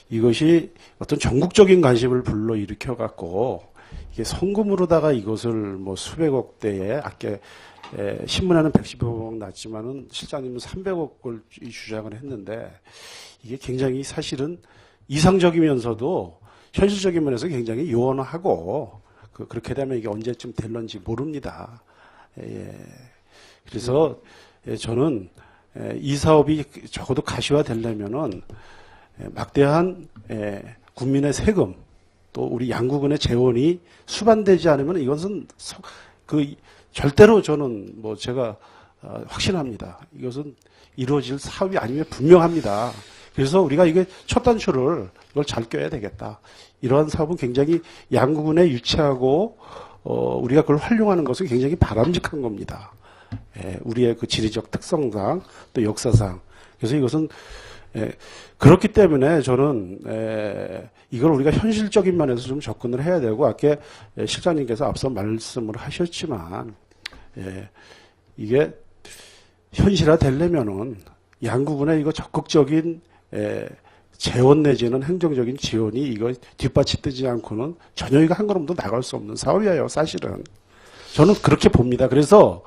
이것이 어떤 전국적인 관심을 불러일으켜 갖고 이게 성금으로다가 이것을 뭐 수백억 대에 아까 신문에는 110억 났지만은 실장님은 300억을 주장을 했는데 이게 굉장히 사실은 이상적이면서도 현실적인 면에서 굉장히 요원하고 그렇게 되면 이게 언제쯤 될런지 모릅니다. 그래서 저는 이 사업이 적어도 가시화되려면은 막대한 국민의 세금 또 우리 양구군의 재원이 수반되지 않으면 이것은 절대로 저는 뭐 제가 확신합니다. 이것은 이루어질 사업이 아니면 분명합니다. 그래서 우리가 이게 첫 단추를 이걸 잘 껴야 되겠다. 이러한 사업은 굉장히 양구군에 유치하고 우리가 그걸 활용하는 것은 굉장히 바람직한 겁니다. 우리의 그 지리적 특성상 또 역사상. 그래서 이것은 그렇기 때문에 저는 이걸 우리가 현실적인 면에서 좀 접근을 해야 되고 아까 실장님께서 앞서 말씀을 하셨지만 이게 현실화 되려면은 양구군의 이거 적극적인 재원 내지는 행정적인 지원이 이거 뒷받침되지 않고는 전혀 이거 한 걸음도 나갈 수 없는 사업이에요, 사실은. 저는 그렇게 봅니다. 그래서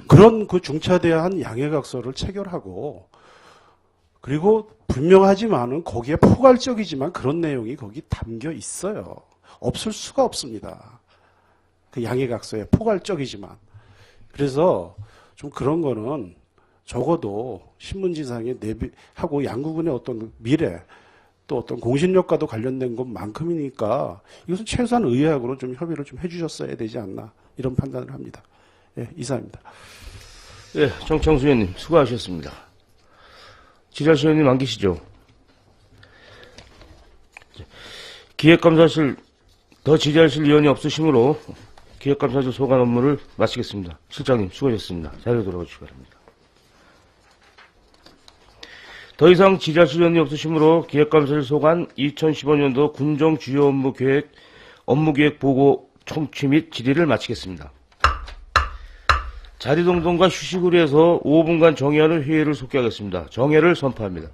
그런 그 중차대한 양해각서를 체결하고 그리고 분명하지만은 거기에 포괄적이지만 그런 내용이 거기 담겨 있어요. 없을 수가 없습니다. 그 양해각서에 포괄적이지만. 그래서 좀 그런 거는 적어도 신문지상에 내비하고 양구군의 어떤 미래 또 어떤 공신력과도 관련된 것만큼이니까 이것은 최소한 의회하고는 좀 협의를 좀 해주셨어야 되지 않나 이런 판단을 합니다. 이상입니다. 예, 정창수 의원님 수고하셨습니다. 지라시 의원님 안 계시죠? 기획감사실 더 질의하실 의원이 없으시므로 기획감사실 소관 업무를 마치겠습니다. 실장님 수고하셨습니다. 자리로 돌아가 주시기 바랍니다. 더 이상 질의하실 의원이 없으시므로 기획감사실 소관 2015년도 군정 주요 업무 계획 보고 청취 및 질의를 마치겠습니다. 자리동동과 휴식을 위해서 5분간 정회하는 회의를 속개하겠습니다. 정회를 선포합니다.